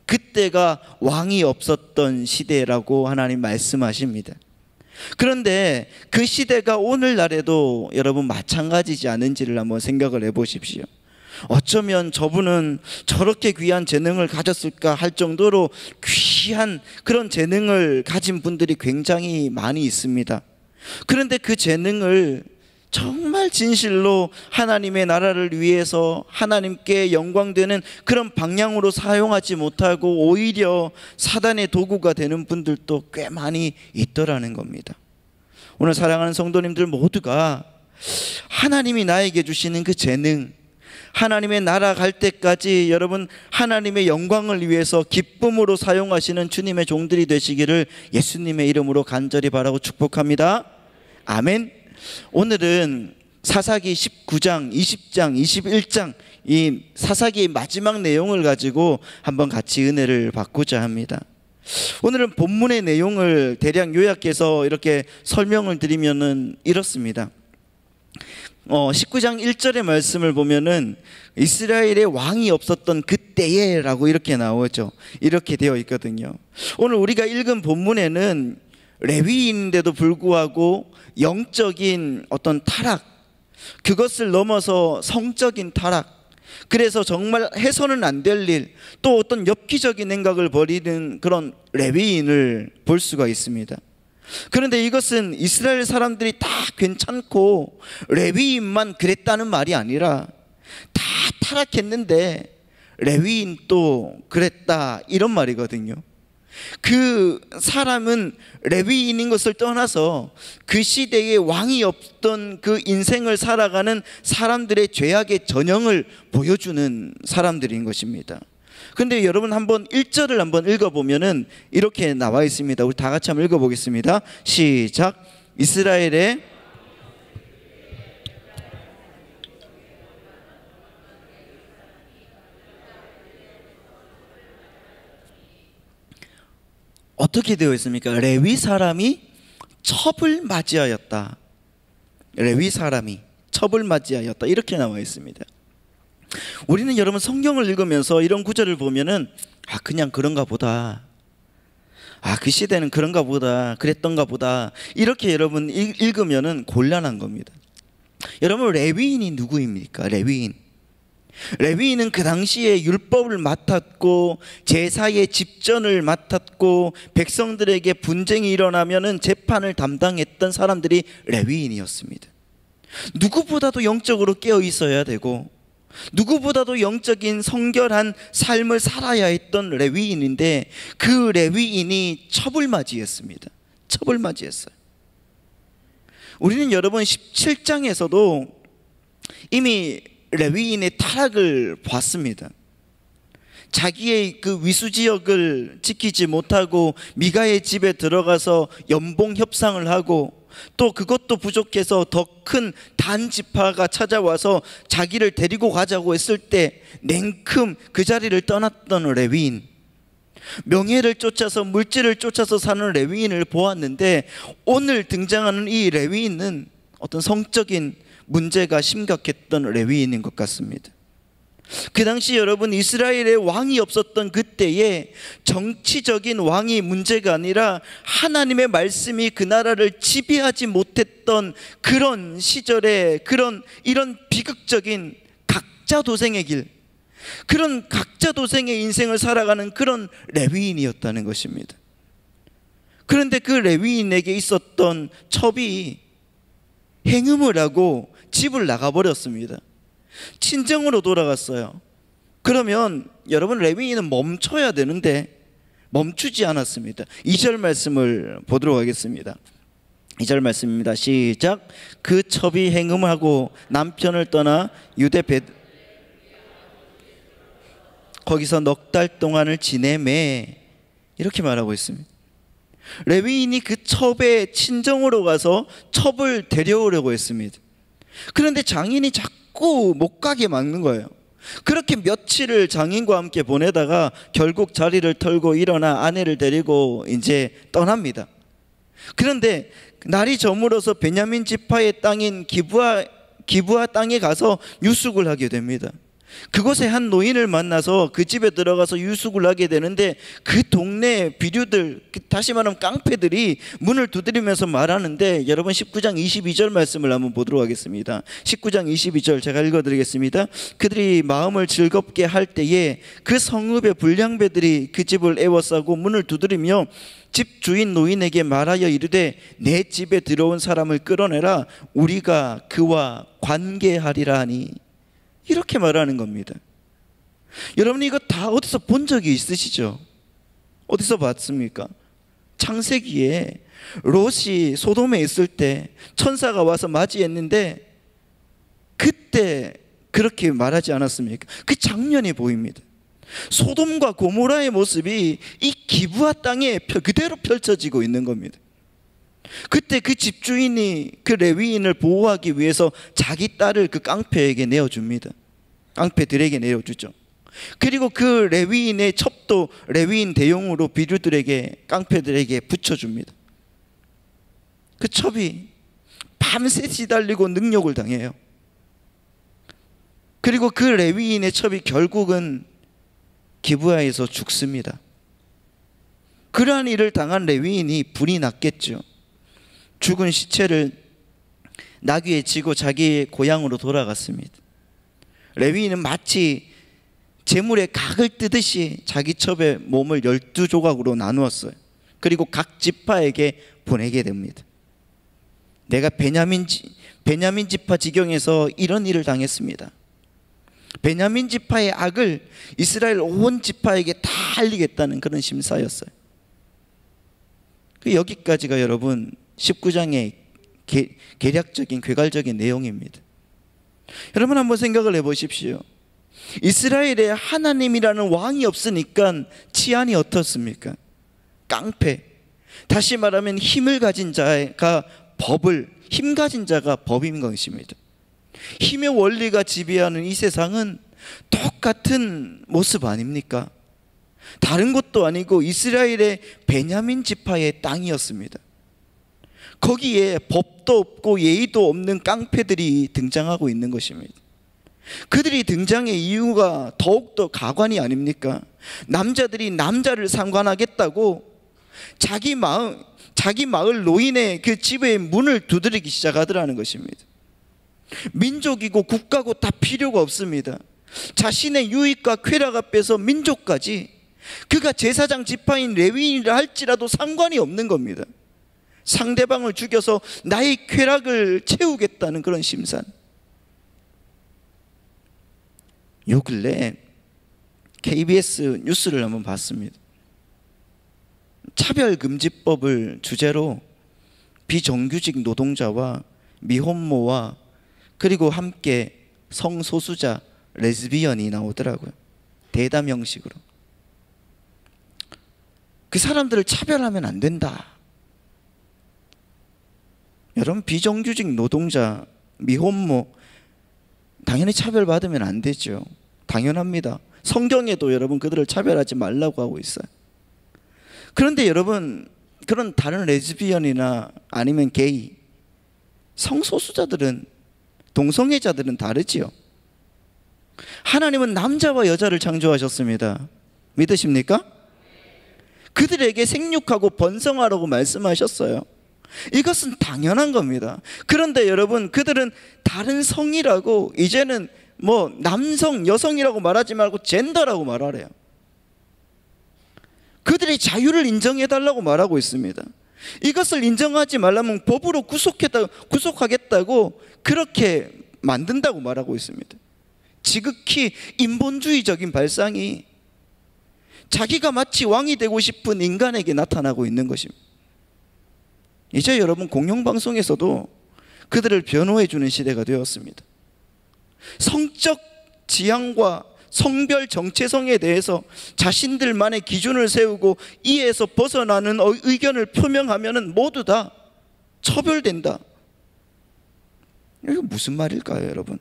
그때가 왕이 없었던 시대라고 하나님 말씀하십니다. 그런데 그 시대가 오늘날에도 여러분 마찬가지지 않은지를 한번 생각을 해보십시오. 어쩌면 저분은 저렇게 귀한 재능을 가졌을까 할 정도로 귀한 그런 재능을 가진 분들이 굉장히 많이 있습니다. 그런데 그 재능을 정말 진실로 하나님의 나라를 위해서 하나님께 영광되는 그런 방향으로 사용하지 못하고 오히려 사단의 도구가 되는 분들도 꽤 많이 있더라는 겁니다. 오늘 사랑하는 성도님들 모두가 하나님이 나에게 주시는 그 재능, 하나님의 나라 갈 때까지 여러분 하나님의 영광을 위해서 기쁨으로 사용하시는 주님의 종들이 되시기를 예수님의 이름으로 간절히 바라고 축복합니다. 아멘. 오늘은 사사기 19장, 20장, 21장 이 사사기의 마지막 내용을 가지고 한번 같이 은혜를 받고자 합니다. 오늘은 본문의 내용을 대략 요약해서 이렇게 설명을 드리면은 이렇습니다. 19장 1절의 말씀을 보면은 이스라엘의 왕이 없었던 그때에 라고 이렇게 나오죠. 이렇게 되어 있거든요. 오늘 우리가 읽은 본문에는 레위인인데도 불구하고 영적인 어떤 타락, 그것을 넘어서 성적인 타락, 그래서 정말 해서는 안 될 일, 또 어떤 엽기적인 행각을 벌이는 그런 레위인을 볼 수가 있습니다. 그런데 이것은 이스라엘 사람들이 다 괜찮고 레위인만 그랬다는 말이 아니라 다 타락했는데 레위인도 그랬다, 이런 말이거든요. 그 사람은 레위인인 것을 떠나서 그 시대에 왕이 없던 그 인생을 살아가는 사람들의 죄악의 전형을 보여주는 사람들인 것입니다. 그런데 여러분 한번 1절을 한번 읽어보면은 이렇게 나와 있습니다. 우리 다 같이 한번 읽어보겠습니다. 시작. 이스라엘의 어떻게 되어 있습니까? 레위 사람이 첩을 맞이하였다. 레위 사람이 첩을 맞이하였다, 이렇게 나와 있습니다. 우리는 여러분 성경을 읽으면서 이런 구절을 보면은 그냥 그런가 보다, 그 시대는 그런가 보다, 그랬던가 보다, 이렇게 여러분 읽으면은 곤란한 겁니다. 여러분 레위인이 누구입니까? 레위인은 그 당시에 율법을 맡았고 제사의 집전을 맡았고 백성들에게 분쟁이 일어나면은 재판을 담당했던 사람들이 레위인이었습니다. 누구보다도 영적으로 깨어 있어야 되고 누구보다도 영적인 성결한 삶을 살아야 했던 레위인인데 그 레위인이 첩을 맞이했습니다. 첩을 맞이했어요. 우리는 여러분 17장에서도 이미 레위인의 타락을 봤습니다. 자기의 그 위수지역을 지키지 못하고 미가의 집에 들어가서 연봉 협상을 하고 또 그것도 부족해서 더 큰 단지파가 찾아와서 자기를 데리고 가자고 했을 때 냉큼 그 자리를 떠났던 레위인, 명예를 쫓아서 물질을 쫓아서 사는 레위인을 보았는데 오늘 등장하는 이 레위인은 어떤 성적인 문제가 심각했던 레위인인 것 같습니다. 그 당시 여러분 이스라엘의 왕이 없었던 그때에 정치적인 왕이 문제가 아니라 하나님의 말씀이 그 나라를 지배하지 못했던 그런 시절에 이런 비극적인 각자도생의 길, 그런 각자도생의 인생을 살아가는 그런 레위인이었다는 것입니다. 그런데 그 레위인에게 있었던 첩이 행음을 하고 집을 나가버렸습니다. 친정으로 돌아갔어요. 그러면 여러분 레위인은 멈춰야 되는데 멈추지 않았습니다. 2절 말씀을 보도록 하겠습니다. 2절 말씀입니다. 시작. 그 첩이 행음하고 남편을 떠나 유대 거기서 넉 달 동안을 지내매 이렇게 말하고 있습니다. 레위인이 그 첩의 친정으로 가서 첩을 데려오려고 했습니다. 그런데 장인이 자꾸 못 가게 막는 거예요. 그렇게 며칠을 장인과 함께 보내다가 결국 자리를 털고 일어나 아내를 데리고 이제 떠납니다. 그런데 날이 저물어서 베냐민 지파의 땅인 기브아 땅에 가서 유숙을 하게 됩니다. 그곳에 한 노인을 만나서 그 집에 들어가서 유숙을 하게 되는데 그 동네 비류들, 다시 말하면 깡패들이 문을 두드리면서 말하는데, 여러분 19장 22절 말씀을 한번 보도록 하겠습니다. 19장 22절 제가 읽어드리겠습니다. 그들이 마음을 즐겁게 할 때에 그 성읍의 불량배들이 그 집을 에워싸고 문을 두드리며 집 주인 노인에게 말하여 이르되 내 집에 들어온 사람을 끌어내라, 우리가 그와 관계하리라 하니, 이렇게 말하는 겁니다. 여러분 이거 다 어디서 본 적이 있으시죠? 어디서 봤습니까? 창세기에 롯이 소돔에 있을 때 천사가 와서 맞이했는데 그때 그렇게 말하지 않았습니까? 그 장면이 보입니다. 소돔과 고모라의 모습이 이 기브아 땅에 그대로 펼쳐지고 있는 겁니다. 그때 그 집주인이 그 레위인을 보호하기 위해서 자기 딸을 그 깡패에게 내어줍니다. 깡패들에게 내어주죠. 그리고 그 레위인의 첩도 레위인 대용으로 비류들에게, 깡패들에게 붙여줍니다. 그 첩이 밤새 시달리고 능욕을 당해요. 그리고 그 레위인의 첩이 결국은 기브아에서 죽습니다. 그러한 일을 당한 레위인이 불이 났겠죠. 죽은 시체를 나귀에 지고 자기 고향으로 돌아갔습니다. 레위인은 마치 재물의 각을 뜨듯이 자기 첩의 몸을 12조각으로 나누었어요. 그리고 각 지파에게 보내게 됩니다. 내가 베냐민 지파 지경에서 이런 일을 당했습니다. 베냐민 지파의 악을 이스라엘 온 지파에게 다 알리겠다는 그런 심사였어요. 여기까지가 여러분 19장의 계략적인 괴갈적인 내용입니다. 여러분 한번 생각을 해보십시오. 이스라엘에 하나님이라는 왕이 없으니까 치안이 어떻습니까? 깡패. 다시 말하면 힘을 가진 자가 힘 가진 자가 법인 것입니다. 힘의 원리가 지배하는 이 세상은 똑같은 모습 아닙니까? 다른 것도 아니고 이스라엘의 베냐민 지파의 땅이었습니다. 거기에 법도 없고 예의도 없는 깡패들이 등장하고 있는 것입니다. 그들이 등장의 이유가 더욱더 가관이 아닙니까? 남자들이 남자를 상관하겠다고 자기 마을 노인의 그 집의 문을 두드리기 시작하더라는 것입니다. 민족이고 국가고 다 필요가 없습니다. 자신의 유익과 쾌락 앞에서 민족까지, 그가 제사장 지파인 레위인이라 할지라도 상관이 없는 겁니다. 상대방을 죽여서 나의 쾌락을 채우겠다는 그런 심산. 요 근래 KBS 뉴스를 한번 봤습니다. 차별금지법을 주제로 비정규직 노동자와 미혼모와 그리고 함께 성소수자 레즈비언이 나오더라고요. 대담 형식으로. 그 사람들을 차별하면 안 된다. 여러분 비정규직 노동자, 미혼모 당연히 차별받으면 안 되죠. 당연합니다. 성경에도 여러분 그들을 차별하지 말라고 하고 있어요. 그런데 여러분 그런 다른 레즈비언이나 아니면 게이, 성소수자들은, 동성애자들은 다르지요. 하나님은 남자와 여자를 창조하셨습니다. 믿으십니까? 그들에게 생육하고 번성하라고 말씀하셨어요. 이것은 당연한 겁니다. 그런데 여러분 그들은 다른 성이라고 이제는 뭐 남성, 여성이라고 말하지 말고 젠더라고 말하래요. 그들의 자유를 인정해달라고 말하고 있습니다. 이것을 인정하지 말라면 법으로 구속하겠다고 그렇게 만든다고 말하고 있습니다. 지극히 인본주의적인 발상이 자기가 마치 왕이 되고 싶은 인간에게 나타나고 있는 것입니다. 이제 여러분 공영방송에서도 그들을 변호해 주는 시대가 되었습니다. 성적 지향과 성별 정체성에 대해서 자신들만의 기준을 세우고 이에서 벗어나는 의견을 표명하면 모두 다 처벌된다. 이거 무슨 말일까요, 여러분?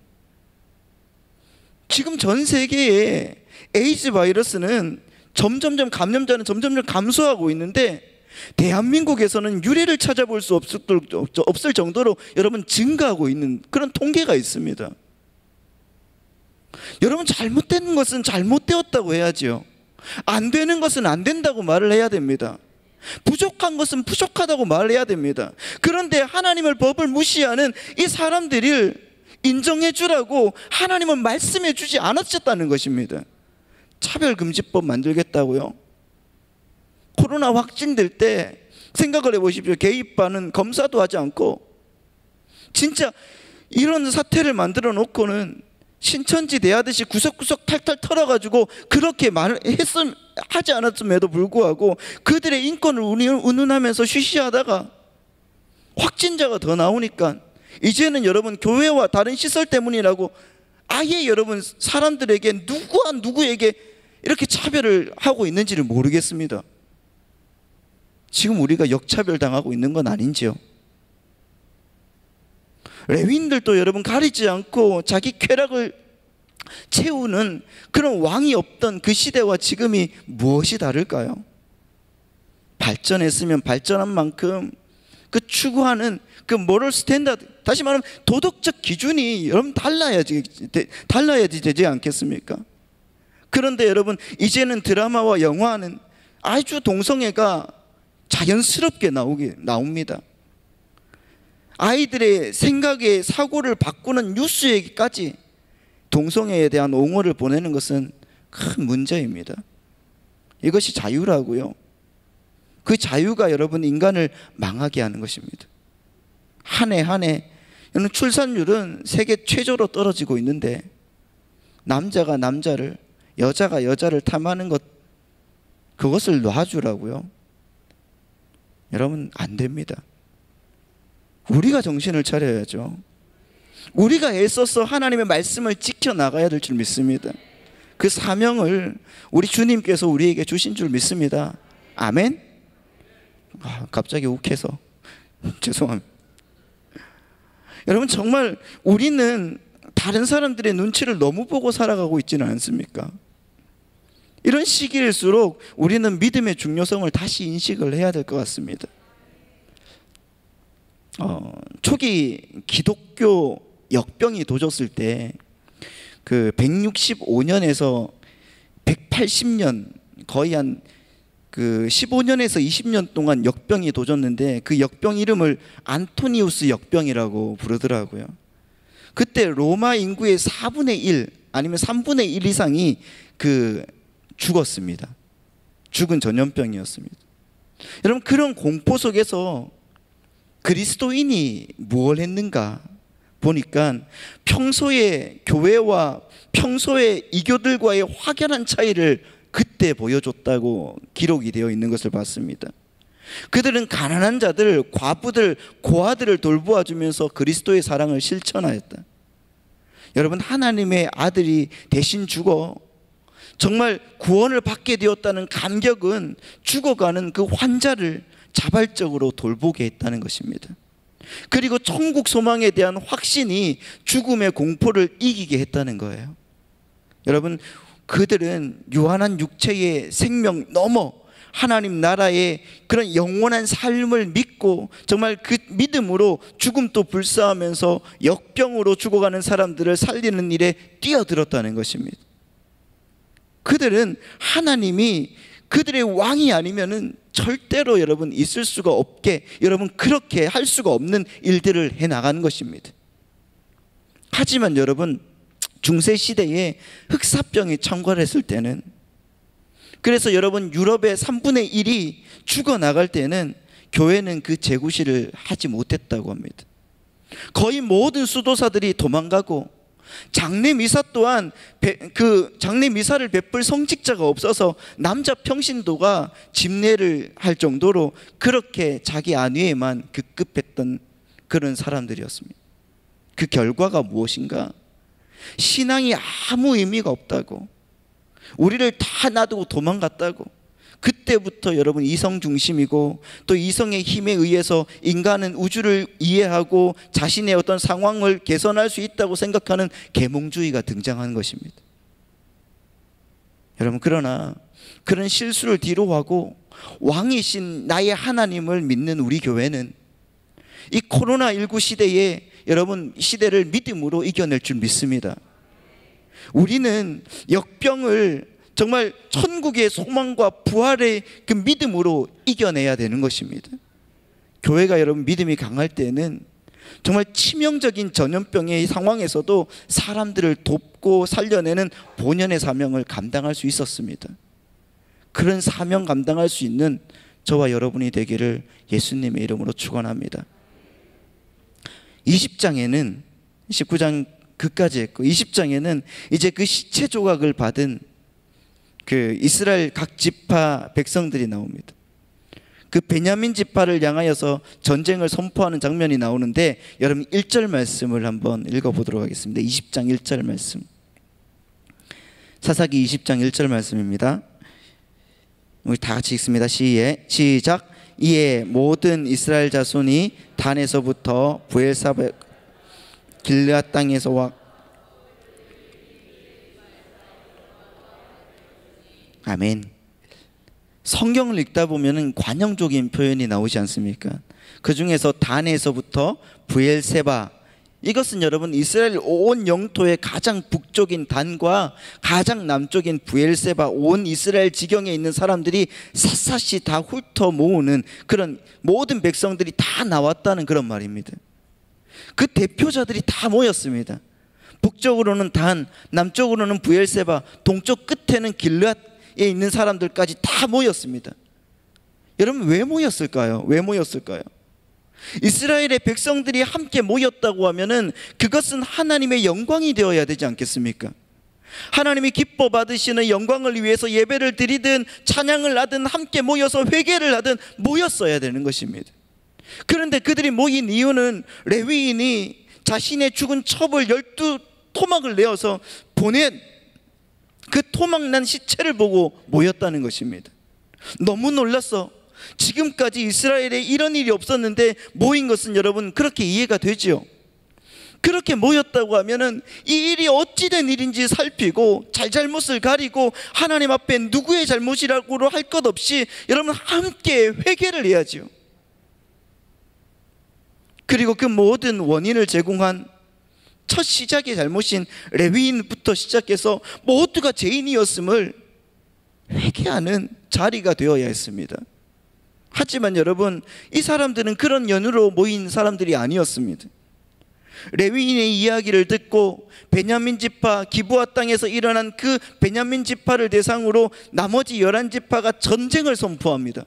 지금 전 세계에 에이즈 바이러스는 점점점 감염자는 점점점 감소하고 있는데 대한민국에서는 유래를 찾아볼 수 없을 정도로 여러분 증가하고 있는 그런 통계가 있습니다. 여러분, 잘못된 것은 잘못되었다고 해야지요. 안 되는 것은 안 된다고 말을 해야 됩니다. 부족한 것은 부족하다고 말해야 됩니다. 그런데 하나님을 법을 무시하는 이 사람들을 인정해 주라고 하나님은 말씀해 주지 않으셨다는 것입니다. 차별금지법 만들겠다고요? 코로나 확진될 때 생각을 해보십시오. 게이바는 검사도 하지 않고 진짜 이런 사태를 만들어 놓고는 신천지 대하듯이 구석구석 탈탈 털어가지고 그렇게 하지 않았음에도 불구하고 그들의 인권을 운운하면서 쉬쉬하다가 확진자가 더 나오니까 이제는 여러분 교회와 다른 시설 때문이라고 아예 여러분 사람들에게 누구와 누구에게 이렇게 차별을 하고 있는지를 모르겠습니다. 지금 우리가 역차별 당하고 있는 건 아닌지요? 레위인들도 여러분 가리지 않고 자기 쾌락을 채우는 그런 왕이 없던 그 시대와 지금이 무엇이 다를까요? 발전했으면 발전한 만큼 그 추구하는 그 모럴 스탠다드, 다시 말하면 도덕적 기준이 여러분 달라야지 되지 않겠습니까? 그런데 여러분 이제는 드라마와 영화는 아주 동성애가 자연스럽게 나옵니다. 아이들의 생각의 사고를 바꾸는 뉴스에까지 동성애에 대한 옹호를 보내는 것은 큰 문제입니다. 이것이 자유라고요. 그 자유가 여러분 인간을 망하게 하는 것입니다. 한 해 한 해 출산율은 세계 최저로 떨어지고 있는데 남자가 남자를, 여자가 여자를 탐하는 것, 그것을 놔주라고요? 여러분, 안 됩니다. 우리가 정신을 차려야죠. 우리가 애써서 하나님의 말씀을 지켜나가야 될 줄 믿습니다. 그 사명을 우리 주님께서 우리에게 주신 줄 믿습니다. 아멘? 갑자기 욱해서 죄송합니다. 여러분, 정말 우리는 다른 사람들의 눈치를 너무 보고 살아가고 있지는 않습니까? 이런 시기일수록 우리는 믿음의 중요성을 다시 인식을 해야 될 것 같습니다. 초기 기독교 역병이 도졌을 때 그 165년에서 180년, 거의 한 그 15년에서 20년 동안 역병이 도졌는데 그 역병 이름을 안토니우스 역병이라고 부르더라고요. 그때 로마 인구의 4분의 1 아니면 3분의 1 이상이 죽었습니다. 죽은 전염병이었습니다. 여러분, 그런 공포 속에서 그리스도인이 무엇을 했는가 보니까 평소에 교회와 평소에 이교들과의 확연한 차이를 그때 보여줬다고 기록이 되어 있는 것을 봤습니다. 그들은 가난한 자들, 과부들, 고아들을 돌보아주면서 그리스도의 사랑을 실천하였다. 여러분, 하나님의 아들이 대신 죽어 정말 구원을 받게 되었다는 감격은 죽어가는 그 환자를 자발적으로 돌보게 했다는 것입니다. 그리고 천국 소망에 대한 확신이 죽음의 공포를 이기게 했다는 거예요. 여러분, 그들은 유한한 육체의 생명 넘어 하나님 나라의 그런 영원한 삶을 믿고 정말 그 믿음으로 죽음도 불사하면서 역병으로 죽어가는 사람들을 살리는 일에 뛰어들었다는 것입니다. 그들은 하나님이 그들의 왕이 아니면은 절대로 여러분 있을 수가 없게, 여러분 그렇게 할 수가 없는 일들을 해나가는 것입니다. 하지만 여러분, 중세 시대에 흑사병이 창궐했을 때는, 그래서 여러분 유럽의 3분의 1이 죽어나갈 때는 교회는 그 재구시를 하지 못했다고 합니다. 거의 모든 수도사들이 도망가고 장례 미사 또한 그 장례 미사를 베풀 성직자가 없어서 남자 평신도가 집례를 할 정도로 그렇게 자기 안위에만 급급했던 그런 사람들이었습니다. 그 결과가 무엇인가? 신앙이 아무 의미가 없다고, 우리를 다 놔두고 도망갔다고. 그때부터 여러분 이성 중심이고 또 이성의 힘에 의해서 인간은 우주를 이해하고 자신의 어떤 상황을 개선할 수 있다고 생각하는 계몽주의가 등장한 것입니다. 여러분, 그러나 그런 실수를 뒤로하고 왕이신 나의 하나님을 믿는 우리 교회는 이 코로나19 시대에 여러분 시대를 믿음으로 이겨낼 줄 믿습니다. 우리는 역병을 정말 천국의 소망과 부활의 그 믿음으로 이겨내야 되는 것입니다. 교회가 여러분 믿음이 강할 때는 정말 치명적인 전염병의 상황에서도 사람들을 돕고 살려내는 본연의 사명을 감당할 수 있었습니다. 그런 사명 감당할 수 있는 저와 여러분이 되기를 예수님의 이름으로 축원합니다. 20장에는 19장 그까지 했고 20장에는 이제 그 시체 조각을 받은 그 이스라엘 각 지파 백성들이 나옵니다. 그 베냐민 지파를 향하여서 전쟁을 선포하는 장면이 나오는데 여러분 1절 말씀을 한번 읽어보도록 하겠습니다. 20장 1절 말씀, 사사기 20장 1절 말씀입니다. 우리 다 같이 읽습니다. 시작. 이에 모든 이스라엘 자손이 단에서부터 브엘사바 길르앗 땅에서 와 아멘. 성경을 읽다 보면은 관용적인 표현이 나오지 않습니까? 그 중에서 단에서부터 브엘세바, 이것은 여러분 이스라엘 온 영토의 가장 북쪽인 단과 가장 남쪽인 브엘세바, 온 이스라엘 지경에 있는 사람들이 샅샅이 다 훑어 모으는 그런 모든 백성들이 다 나왔다는 그런 말입니다. 그 대표자들이 다 모였습니다. 북쪽으로는 단, 남쪽으로는 브엘세바, 동쪽 끝에는 길르앗에 있는 사람들까지 다 모였습니다. 여러분 왜 모였을까요? 왜 모였을까요? 이스라엘의 백성들이 함께 모였다고 하면은 그것은 하나님의 영광이 되어야 되지 않겠습니까? 하나님이 기뻐 받으시는 영광을 위해서 예배를 드리든 찬양을 하든 함께 모여서 회개를 하든 모였어야 되는 것입니다. 그런데 그들이 모인 이유는 레위인이 자신의 죽은 첩을 12토막을 내어서 보낸 그 토막난 시체를 보고 모였다는 것입니다. 너무 놀랐어. 지금까지 이스라엘에 이런 일이 없었는데 모인 것은 여러분 그렇게 이해가 되지요. 그렇게 모였다고 하면은 이 일이 어찌된 일인지 살피고 잘잘못을 가리고 하나님 앞에 누구의 잘못이라고 할 것 없이 여러분 함께 회개를 해야지요. 그리고 그 모든 원인을 제공한 첫 시작의 잘못인 레위인부터 시작해서 모두가 죄인이었음을 회개하는 자리가 되어야 했습니다. 하지만 여러분 이 사람들은 그런 연유로 모인 사람들이 아니었습니다. 레위인의 이야기를 듣고 베냐민 지파 기브아 땅에서 일어난 그 베냐민 지파를 대상으로 나머지 11지파가 전쟁을 선포합니다.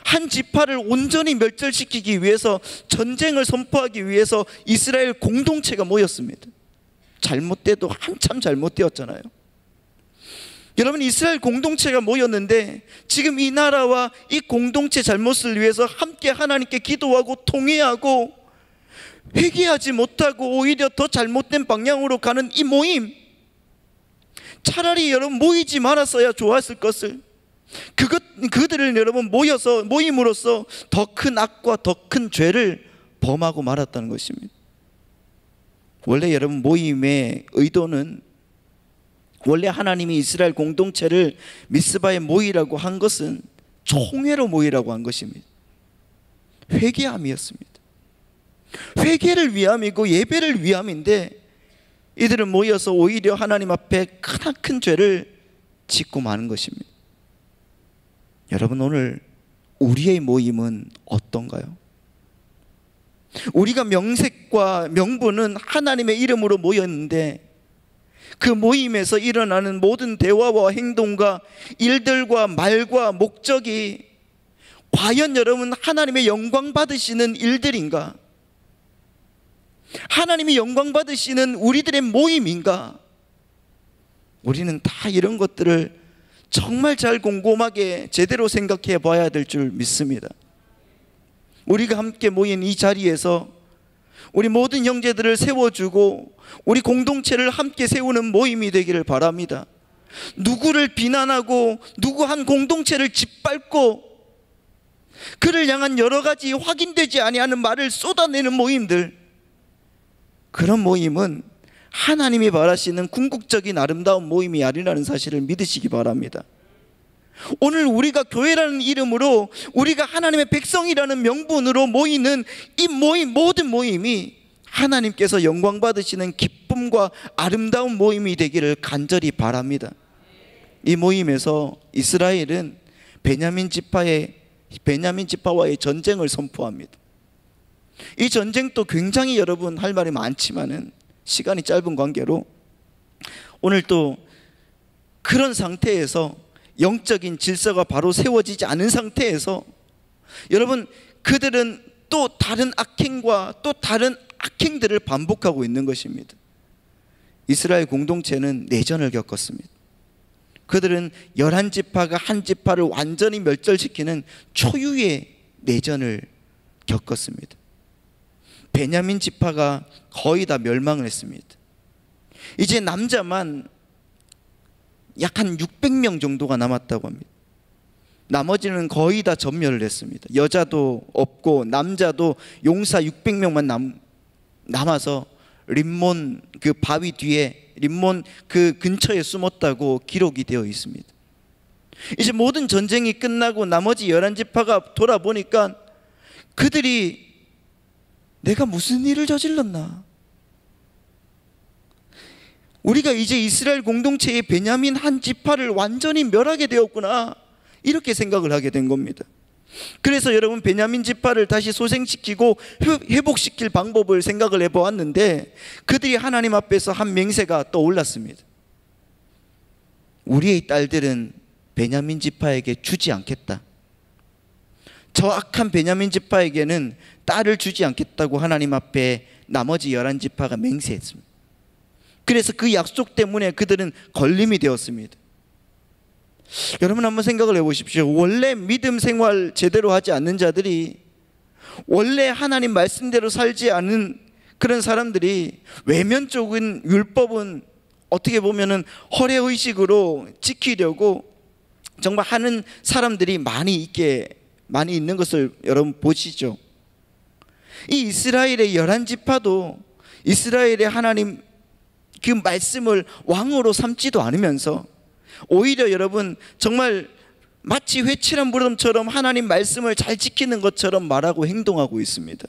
한 지파를 온전히 멸절시키기 위해서 전쟁을 선포하기 위해서 이스라엘 공동체가 모였습니다. 잘못돼도 한참 잘못되었잖아요. 여러분 이스라엘 공동체가 모였는데 지금 이 나라와 이 공동체 잘못을 위해서 함께 하나님께 기도하고 통회하고 회개하지 못하고 오히려 더 잘못된 방향으로 가는 이 모임, 차라리 여러분 모이지 말았어야 좋았을 것을 그들을 여러분 모임으로써 더 큰 악과 더 큰 죄를 범하고 말았다는 것입니다. 원래 여러분 모임의 의도는 원래 하나님이 이스라엘 공동체를 미스바에 모이라고 한 것은 총회로 모이라고 한 것입니다. 회개함이었습니다. 회개를 위함이고 예배를 위함인데 이들은 모여서 오히려 하나님 앞에 크나큰 죄를 짓고 마는 것입니다. 여러분 오늘 우리의 모임은 어떤가요? 우리가 명색과 명분은 하나님의 이름으로 모였는데 그 모임에서 일어나는 모든 대화와 행동과 일들과 말과 목적이 과연 여러분 하나님의 영광 받으시는 일들인가? 하나님이 영광 받으시는 우리들의 모임인가? 우리는 다 이런 것들을 정말 잘 곰곰하게 제대로 생각해 봐야 될 줄 믿습니다. 우리가 함께 모인 이 자리에서 우리 모든 형제들을 세워주고 우리 공동체를 함께 세우는 모임이 되기를 바랍니다. 누구를 비난하고 누구 한 공동체를 짓밟고 그를 향한 여러 가지 확인되지 아니하는 말을 쏟아내는 모임들, 그런 모임은 하나님이 바라시는 궁극적인 아름다운 모임이 아니라는 사실을 믿으시기 바랍니다. 오늘 우리가 교회라는 이름으로, 우리가 하나님의 백성이라는 명분으로 모이는 이 모임, 모든 모임이 하나님께서 영광 받으시는 기쁨과 아름다운 모임이 되기를 간절히 바랍니다. 이 모임에서 이스라엘은 베냐민 지파와의 전쟁을 선포합니다. 이 전쟁도 굉장히 여러분 할 말이 많지만은 시간이 짧은 관계로 오늘 또 그런 상태에서, 영적인 질서가 바로 세워지지 않은 상태에서 여러분, 그들은 또 다른 악행과 또 다른 악행들을 반복하고 있는 것입니다. 이스라엘 공동체는 내전을 겪었습니다. 그들은 11지파가 한 지파를 완전히 멸절시키는 초유의 내전을 겪었습니다. 베냐민 지파가 거의 다 멸망을 했습니다. 이제 남자만 약 한 600명 정도가 남았다고 합니다. 나머지는 거의 다 전멸을 했습니다. 여자도 없고 남자도 용사 600명만 남아서 림몬 그 바위 뒤에, 림몬 그 근처에 숨었다고 기록이 되어 있습니다. 이제 모든 전쟁이 끝나고 나머지 11지파가 돌아보니까 그들이 내가 무슨 일을 저질렀나? 우리가 이제 이스라엘 공동체의 베냐민 한 지파를 완전히 멸하게 되었구나, 이렇게 생각을 하게 된 겁니다. 그래서 여러분, 베냐민 지파를 다시 소생시키고 회복시킬 방법을 생각을 해보았는데 그들이 하나님 앞에서 한 맹세가 떠올랐습니다. 우리의 딸들은 베냐민 지파에게 주지 않겠다. 저 악한 베냐민 지파에게는 딸을 주지 않겠다고 하나님 앞에 나머지 11지파가 맹세했습니다. 그래서 그 약속 때문에 그들은 걸림이 되었습니다. 여러분 한번 생각을 해보십시오. 원래 믿음 생활 제대로 하지 않는 자들이, 원래 하나님 말씀대로 살지 않은 그런 사람들이 외면적인 율법은 어떻게 보면은 허례의식으로 지키려고 정말 하는 사람들이 많이 있는 것을 여러분 보시죠. 이 이스라엘의 11지파도 이스라엘의 하나님 그 말씀을 왕으로 삼지도 않으면서 오히려 여러분 정말 마치 회칠한 무덤처럼 하나님 말씀을 잘 지키는 것처럼 말하고 행동하고 있습니다.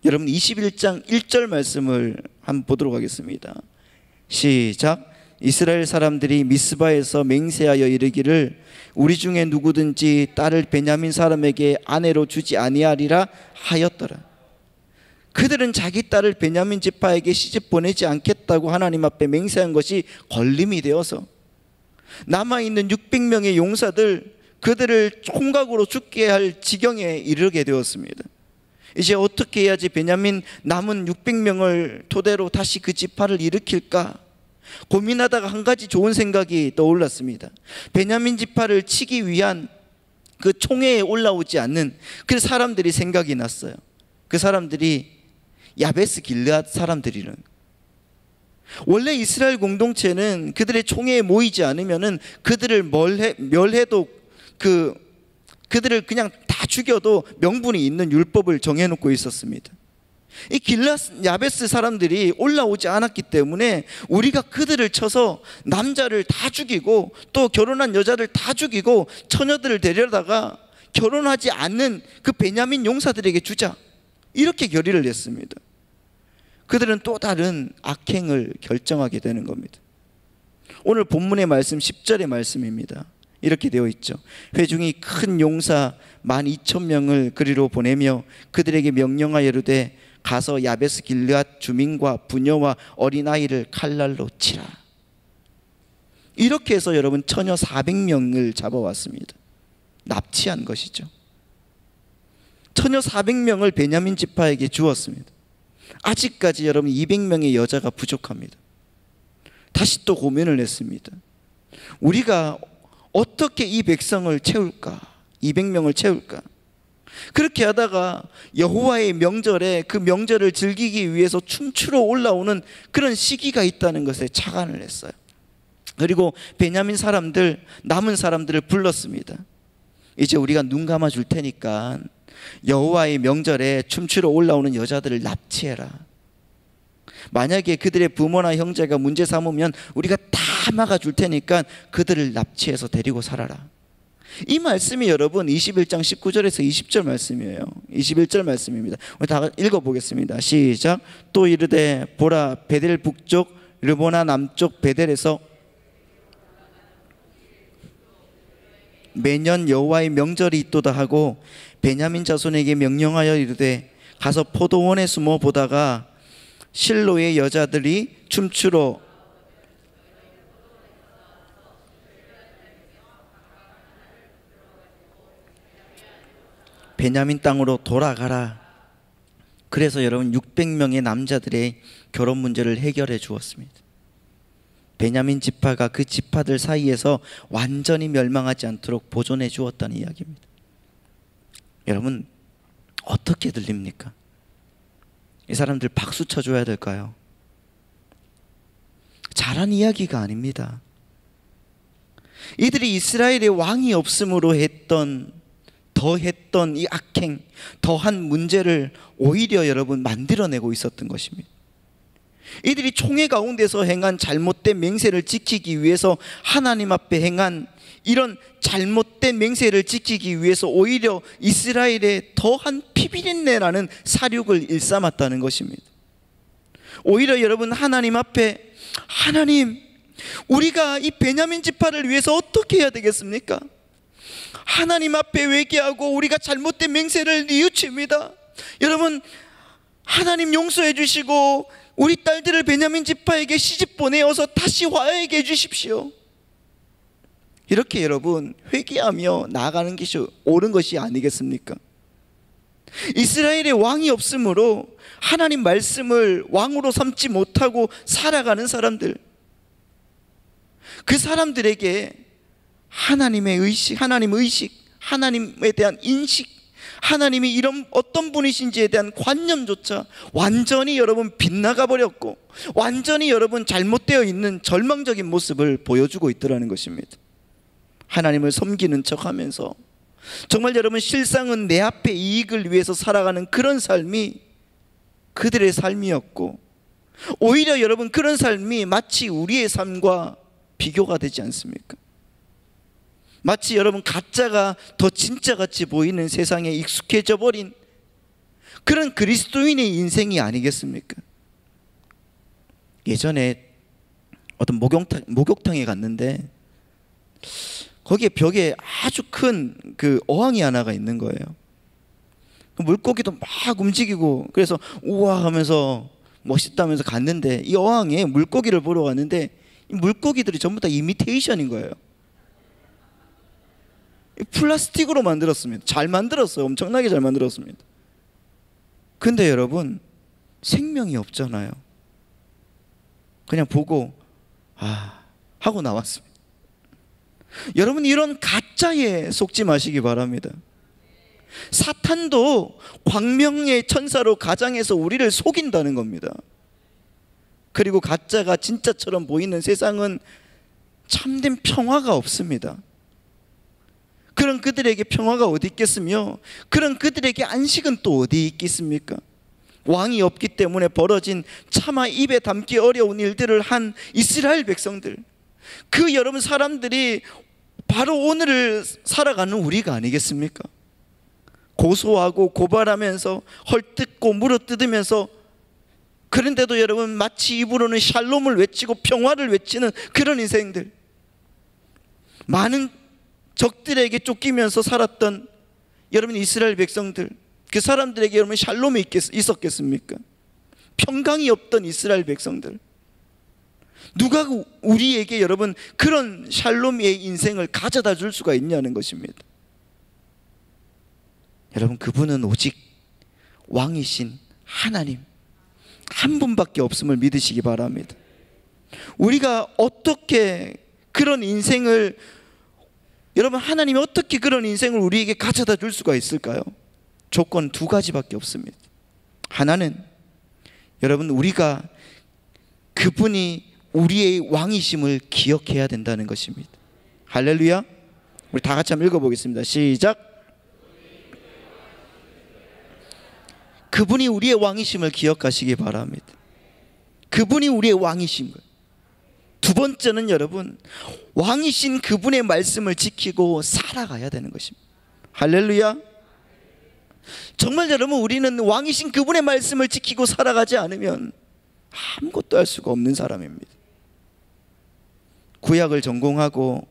여러분 21장 1절 말씀을 한번 보도록 하겠습니다. 시작. 이스라엘 사람들이 미스바에서 맹세하여 이르기를 우리 중에 누구든지 딸을 베냐민 사람에게 아내로 주지 아니하리라 하였더라. 그들은 자기 딸을 베냐민 지파에게 시집 보내지 않겠다고 하나님 앞에 맹세한 것이 걸림이 되어서 남아있는 600명의 용사들, 그들을 총각으로 죽게 할 지경에 이르게 되었습니다. 이제 어떻게 해야지 베냐민 남은 600명을 토대로 다시 그 지파를 일으킬까 고민하다가 한 가지 좋은 생각이 떠올랐습니다. 베냐민 지파를 치기 위한 그 총회에 올라오지 않는 그 사람들이 생각이 났어요. 그 사람들이 야베스 길르앗 사람들이는, 원래 이스라엘 공동체는 그들의 총회에 모이지 않으면은 그들을 멸해도 그들을 그냥 다 죽여도 명분이 있는 율법을 정해놓고 있었습니다. 이 길르앗 야베스 사람들이 올라오지 않았기 때문에 우리가 그들을 쳐서 남자를 다 죽이고 또 결혼한 여자를 다 죽이고 처녀들을 데려다가 결혼하지 않는 그 베냐민 용사들에게 주자, 이렇게 결의를 냈습니다. 그들은 또 다른 악행을 결정하게 되는 겁니다. 오늘 본문의 말씀 10절의 말씀입니다. 이렇게 되어 있죠. 회중이 큰 용사 12,000명을 그리로 보내며 그들에게 명령하여 이르되 가서 야베스 길르앗 주민과 부녀와 어린아이를 칼날로 치라. 이렇게 해서 여러분 처녀 400명을 잡아왔습니다. 납치한 것이죠. 처녀 400명을 베냐민 지파에게 주었습니다. 아직까지 여러분 200명의 여자가 부족합니다. 다시 또 고민을 했습니다. 우리가 어떻게 이 백성을 채울까? 200명을 채울까? 그렇게 하다가 여호와의 명절에 그 명절을 즐기기 위해서 춤추러 올라오는 그런 시기가 있다는 것에 착안을 했어요. 그리고 베냐민 사람들, 남은 사람들을 불렀습니다. 이제 우리가 눈 감아 줄 테니까 여호와의 명절에 춤추러 올라오는 여자들을 납치해라. 만약에 그들의 부모나 형제가 문제 삼으면 우리가 다 막아 줄 테니까 그들을 납치해서 데리고 살아라. 이 말씀이 여러분 21장 19절에서 20절 말씀이에요. 21절 말씀입니다. 우리 다 읽어보겠습니다. 시작. 또 이르되 보라, 베델 북쪽 르보나 남쪽 베델에서 매년 여호와의 명절이 있도다 하고 베냐민 자손에게 명령하여 이르되 가서 포도원에 숨어 보다가 실로의 여자들이 춤추러 베냐민 땅으로 돌아가라. 그래서 여러분 600명의 남자들의 결혼 문제를 해결해 주었습니다. 베냐민 지파가 그 지파들 사이에서 완전히 멸망하지 않도록 보존해 주었다는 이야기입니다. 여러분 어떻게 들립니까? 이 사람들 박수 쳐줘야 될까요? 잘한 이야기가 아닙니다. 이들이 이스라엘의 왕이 없음으로 더했던 이 악행, 더한 문제를 오히려 여러분 만들어내고 있었던 것입니다. 이들이 총회 가운데서 행한 잘못된 맹세를 지키기 위해서 하나님 앞에 행한 이런 잘못된 맹세를 지키기 위해서 오히려 이스라엘의 더한 피비린내라는 사륙을 일삼았다는 것입니다. 오히려 여러분 하나님 앞에 하나님, 우리가 이 베냐민 지파를 위해서 어떻게 해야 되겠습니까? 하나님 앞에 회개하고 우리가 잘못된 맹세를 뉘우칩니다. 여러분 하나님 용서해 주시고 우리 딸들을 베냐민 지파에게 시집 보내어서 다시 화해하게 해주십시오. 이렇게 여러분 회개하며 나아가는 것이 옳은 것이 아니겠습니까? 이스라엘의 왕이 없으므로 하나님 말씀을 왕으로 삼지 못하고 살아가는 사람들, 그 사람들에게 하나님의 의식, 하나님 의식, 하나님에 대한 인식, 하나님이 이런 어떤 분이신지에 대한 관념조차 완전히 여러분 빗나가 버렸고 완전히 여러분 잘못되어 있는 절망적인 모습을 보여주고 있더라는 것입니다. 하나님을 섬기는 척하면서 정말 여러분 실상은 내 앞에 이익을 위해서 살아가는 그런 삶이 그들의 삶이었고, 오히려 여러분 그런 삶이 마치 우리의 삶과 비교가 되지 않습니까? 마치 여러분 가짜가 더 진짜같이 보이는 세상에 익숙해져 버린 그런 그리스도인의 인생이 아니겠습니까? 예전에 어떤 목욕탕에 갔는데 거기에 벽에 아주 큰 그 어항이 하나가 있는 거예요. 물고기도 막 움직이고, 그래서 우와 하면서 멋있다면서 갔는데 이 어항에 물고기를 보러 갔는데 이 물고기들이 전부 다 이미테이션인 거예요. 플라스틱으로 만들었습니다. 잘 만들었어요. 엄청나게 잘 만들었습니다. 근데 여러분 생명이 없잖아요. 그냥 보고 하고 나왔습니다. 여러분 이런 가짜에 속지 마시기 바랍니다. 사탄도 광명의 천사로 가장해서 우리를 속인다는 겁니다. 그리고 가짜가 진짜처럼 보이는 세상은 참된 평화가 없습니다. 그런 그들에게 평화가 어디 있겠으며 그런 그들에게 안식은 또 어디 있겠습니까? 왕이 없기 때문에 벌어진 차마 입에 담기 어려운 일들을 한 이스라엘 백성들, 그 여러분 사람들이 바로 오늘을 살아가는 우리가 아니겠습니까? 고소하고 고발하면서 헐뜯고 물어뜯으면서, 그런데도 여러분 마치 입으로는 샬롬을 외치고 평화를 외치는 그런 인생들, 많은 적들에게 쫓기면서 살았던 여러분 이스라엘 백성들, 그 사람들에게 여러분 샬롬이 있었겠습니까? 평강이 없던 이스라엘 백성들, 누가 우리에게 여러분 그런 샬롬의 인생을 가져다 줄 수가 있냐는 것입니다. 여러분 그분은 오직 왕이신 하나님 한 분밖에 없음을 믿으시기 바랍니다. 우리가 어떻게 그런 인생을, 여러분 하나님이 어떻게 그런 인생을 우리에게 가져다 줄 수가 있을까요? 조건 두 가지밖에 없습니다. 하나는 여러분 우리가 그분이 우리의 왕이심을 기억해야 된다는 것입니다. 할렐루야. 우리 다 같이 한번 읽어보겠습니다. 시작. 그분이 우리의 왕이심을 기억하시기 바랍니다. 그분이 우리의 왕이심을. 두 번째는 여러분, 왕이신 그분의 말씀을 지키고 살아가야 되는 것입니다. 할렐루야. 정말 여러분, 우리는 왕이신 그분의 말씀을 지키고 살아가지 않으면 아무것도 할 수가 없는 사람입니다. 구약을 전공하고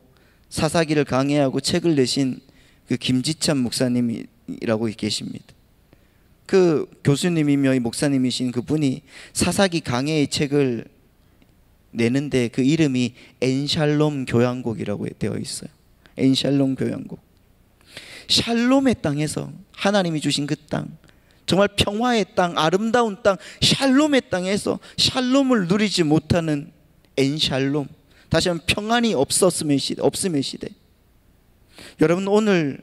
사사기를 강해하고 책을 내신 그 김지찬 목사님이라고 계십니다. 그 교수님이며 목사님이신 그분이 사사기 강해의 책을 내는데 그 이름이 엔샬롬 교향곡이라고 되어 있어요. 엔샬롬 교향곡. 샬롬의 땅에서 하나님이 주신 그 땅, 정말 평화의 땅, 아름다운 땅, 샬롬의 땅에서 샬롬을 누리지 못하는 엔샬롬, 다시 한번 평안이 없음의 시대. 여러분, 오늘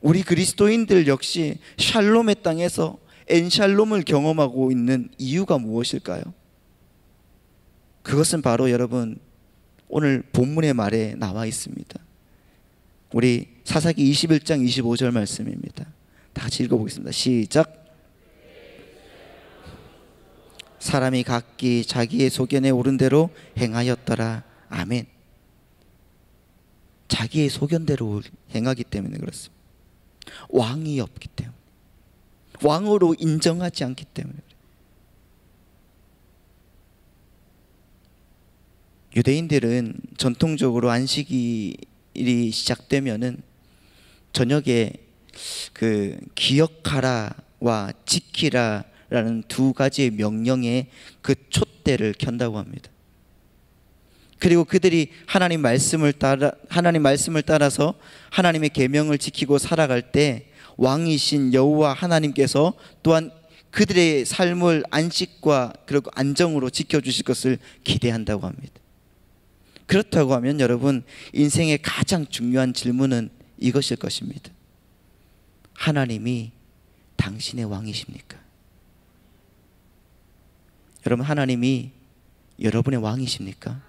우리 그리스도인들 역시 샬롬의 땅에서 엔샬롬을 경험하고 있는 이유가 무엇일까요? 그것은 바로 여러분, 오늘 본문의 말에 나와 있습니다. 우리 사사기 21장 25절 말씀입니다. 다 같이 읽어보겠습니다. 시작. 사람이 각기 자기의 소견에 오른 대로 행하였더라. 아멘. 자기의 소견대로 행하기 때문에 그렇습니다. 왕이 없기 때문에, 왕으로 인정하지 않기 때문에. 유대인들은 전통적으로 안식일이 시작되면은 저녁에 그 기억하라와 지키라라는 두 가지의 명령에 그 촛대를 켠다고 합니다. 그리고 그들이 하나님 말씀을 따라서 하나님의 계명을 지키고 살아갈 때 왕이신 여호와 하나님께서 또한 그들의 삶을 안식과 그리고 안정으로 지켜주실 것을 기대한다고 합니다. 그렇다고 하면 여러분, 인생의 가장 중요한 질문은 이것일 것입니다. 하나님이 당신의 왕이십니까? 여러분, 하나님이 여러분의 왕이십니까?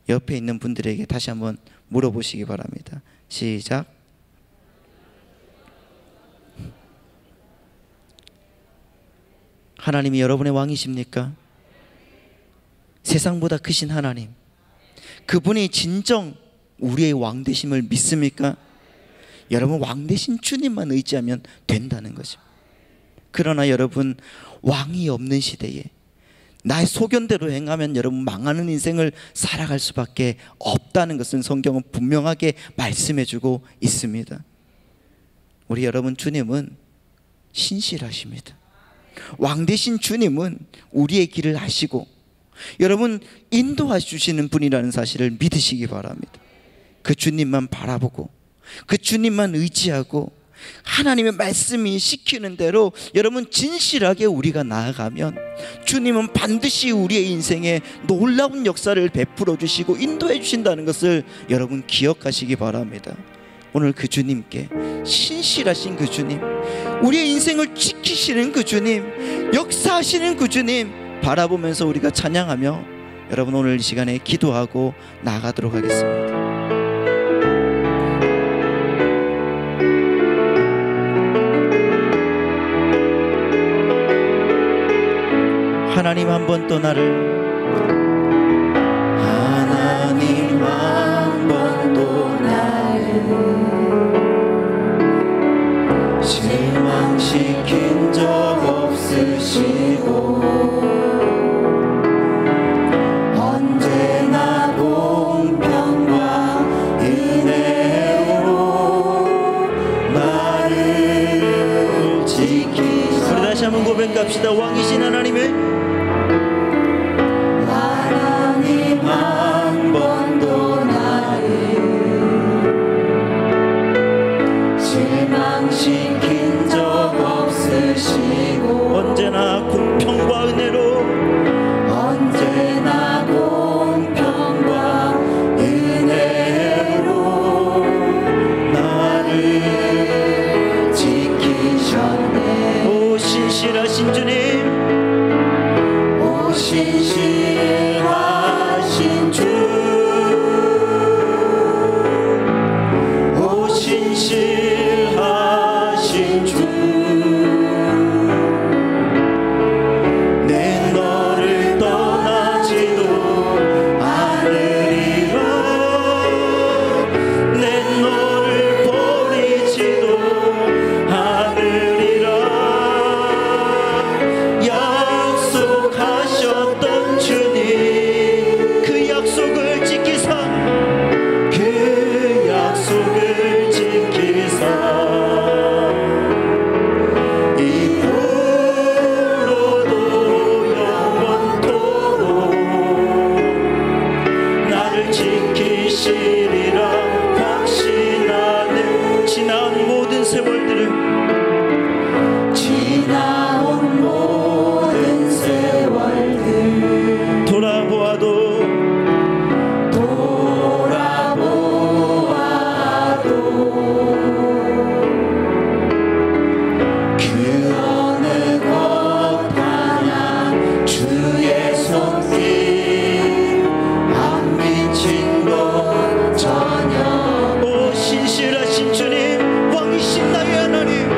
옆에 있는 분들에게 다시 한번 물어보시기 바랍니다. 시작. 하나님이 여러분의 왕이십니까? 세상보다 크신 하나님, 그분이 진정 우리의 왕 되심을 믿습니까? 여러분, 왕 되신 주님만 의지하면 된다는 거죠. 그러나 여러분, 왕이 없는 시대에 나의 소견대로 행하면 여러분 망하는 인생을 살아갈 수밖에 없다는 것은 성경은 분명하게 말씀해주고 있습니다. 우리 여러분, 주님은 신실하십니다. 왕 되신 주님은 우리의 길을 아시고 여러분 인도해 주시는 분이라는 사실을 믿으시기 바랍니다. 그 주님만 바라보고 그 주님만 의지하고 하나님의 말씀이 시키는 대로 여러분 진실하게 우리가 나아가면 주님은 반드시 우리의 인생에 놀라운 역사를 베풀어 주시고 인도해 주신다는 것을 여러분 기억하시기 바랍니다. 오늘 그 주님께, 신실하신 그 주님, 우리의 인생을 지키시는 그 주님, 역사하시는 그 주님 바라보면서 우리가 찬양하며 여러분 오늘 이 시간에 기도하고 나아가도록 하겠습니다. 하나님 한 번 또 나를, 하나님 한 번 또 나를 실망시킨 적 없으시고 언제나 공평과 은혜로 나를 지키사. 우리 다시 한번 고백합시다. 왕이신 하나님의 한 번도 나를 실망시킨 적 없으시고 언제나 공평과 은혜로, 언제나 공평과 은혜로 나를 지키셨네. 오 신실하신 주님, 오 신실하신 세월들을 지나온 모든 세월들 돌아보아도 그 어느 곳 하나 주의 손길 안 미친 곳 전혀 오 신실하신 주님 왕이신 나의 하나님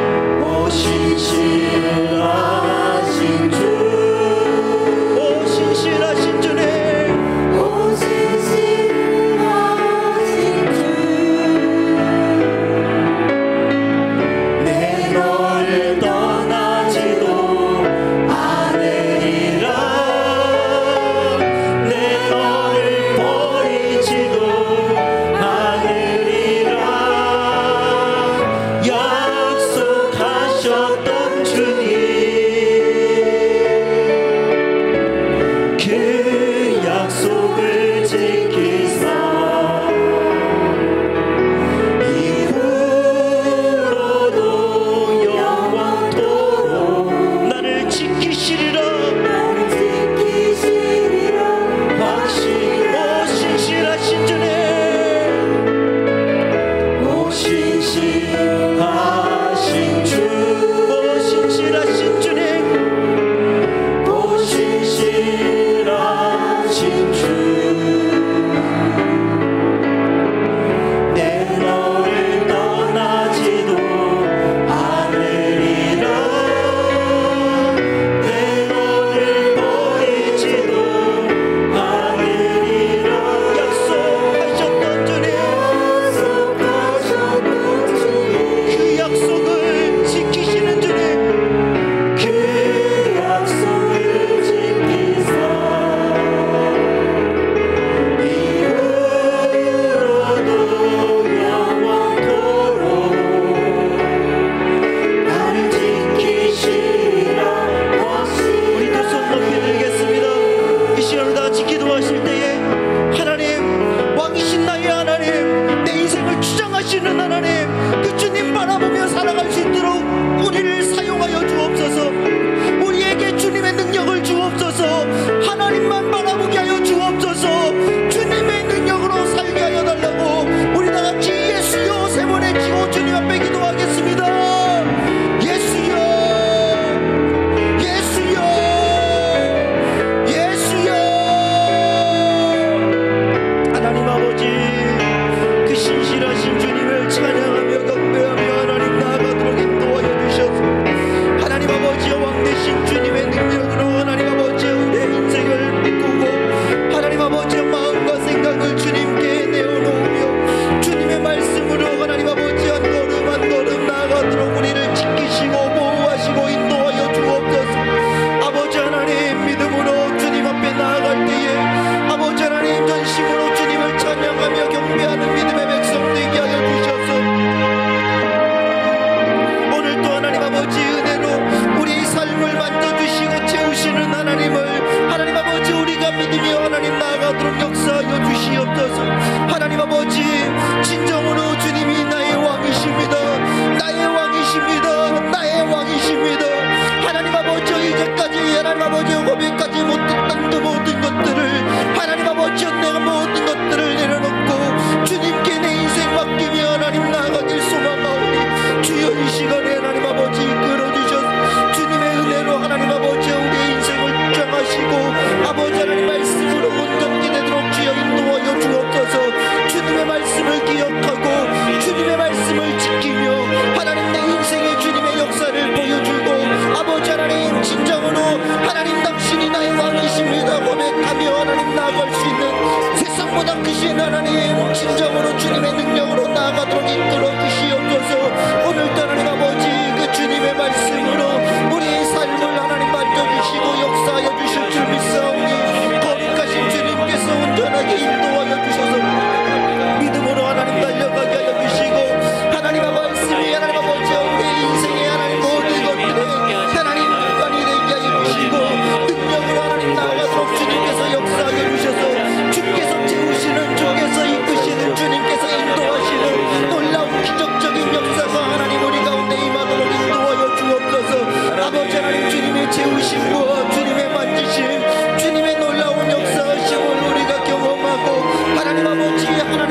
채우신 부어 주님의 만지심 주님의 놀라운 역사심을 우리가 경험하고 하나님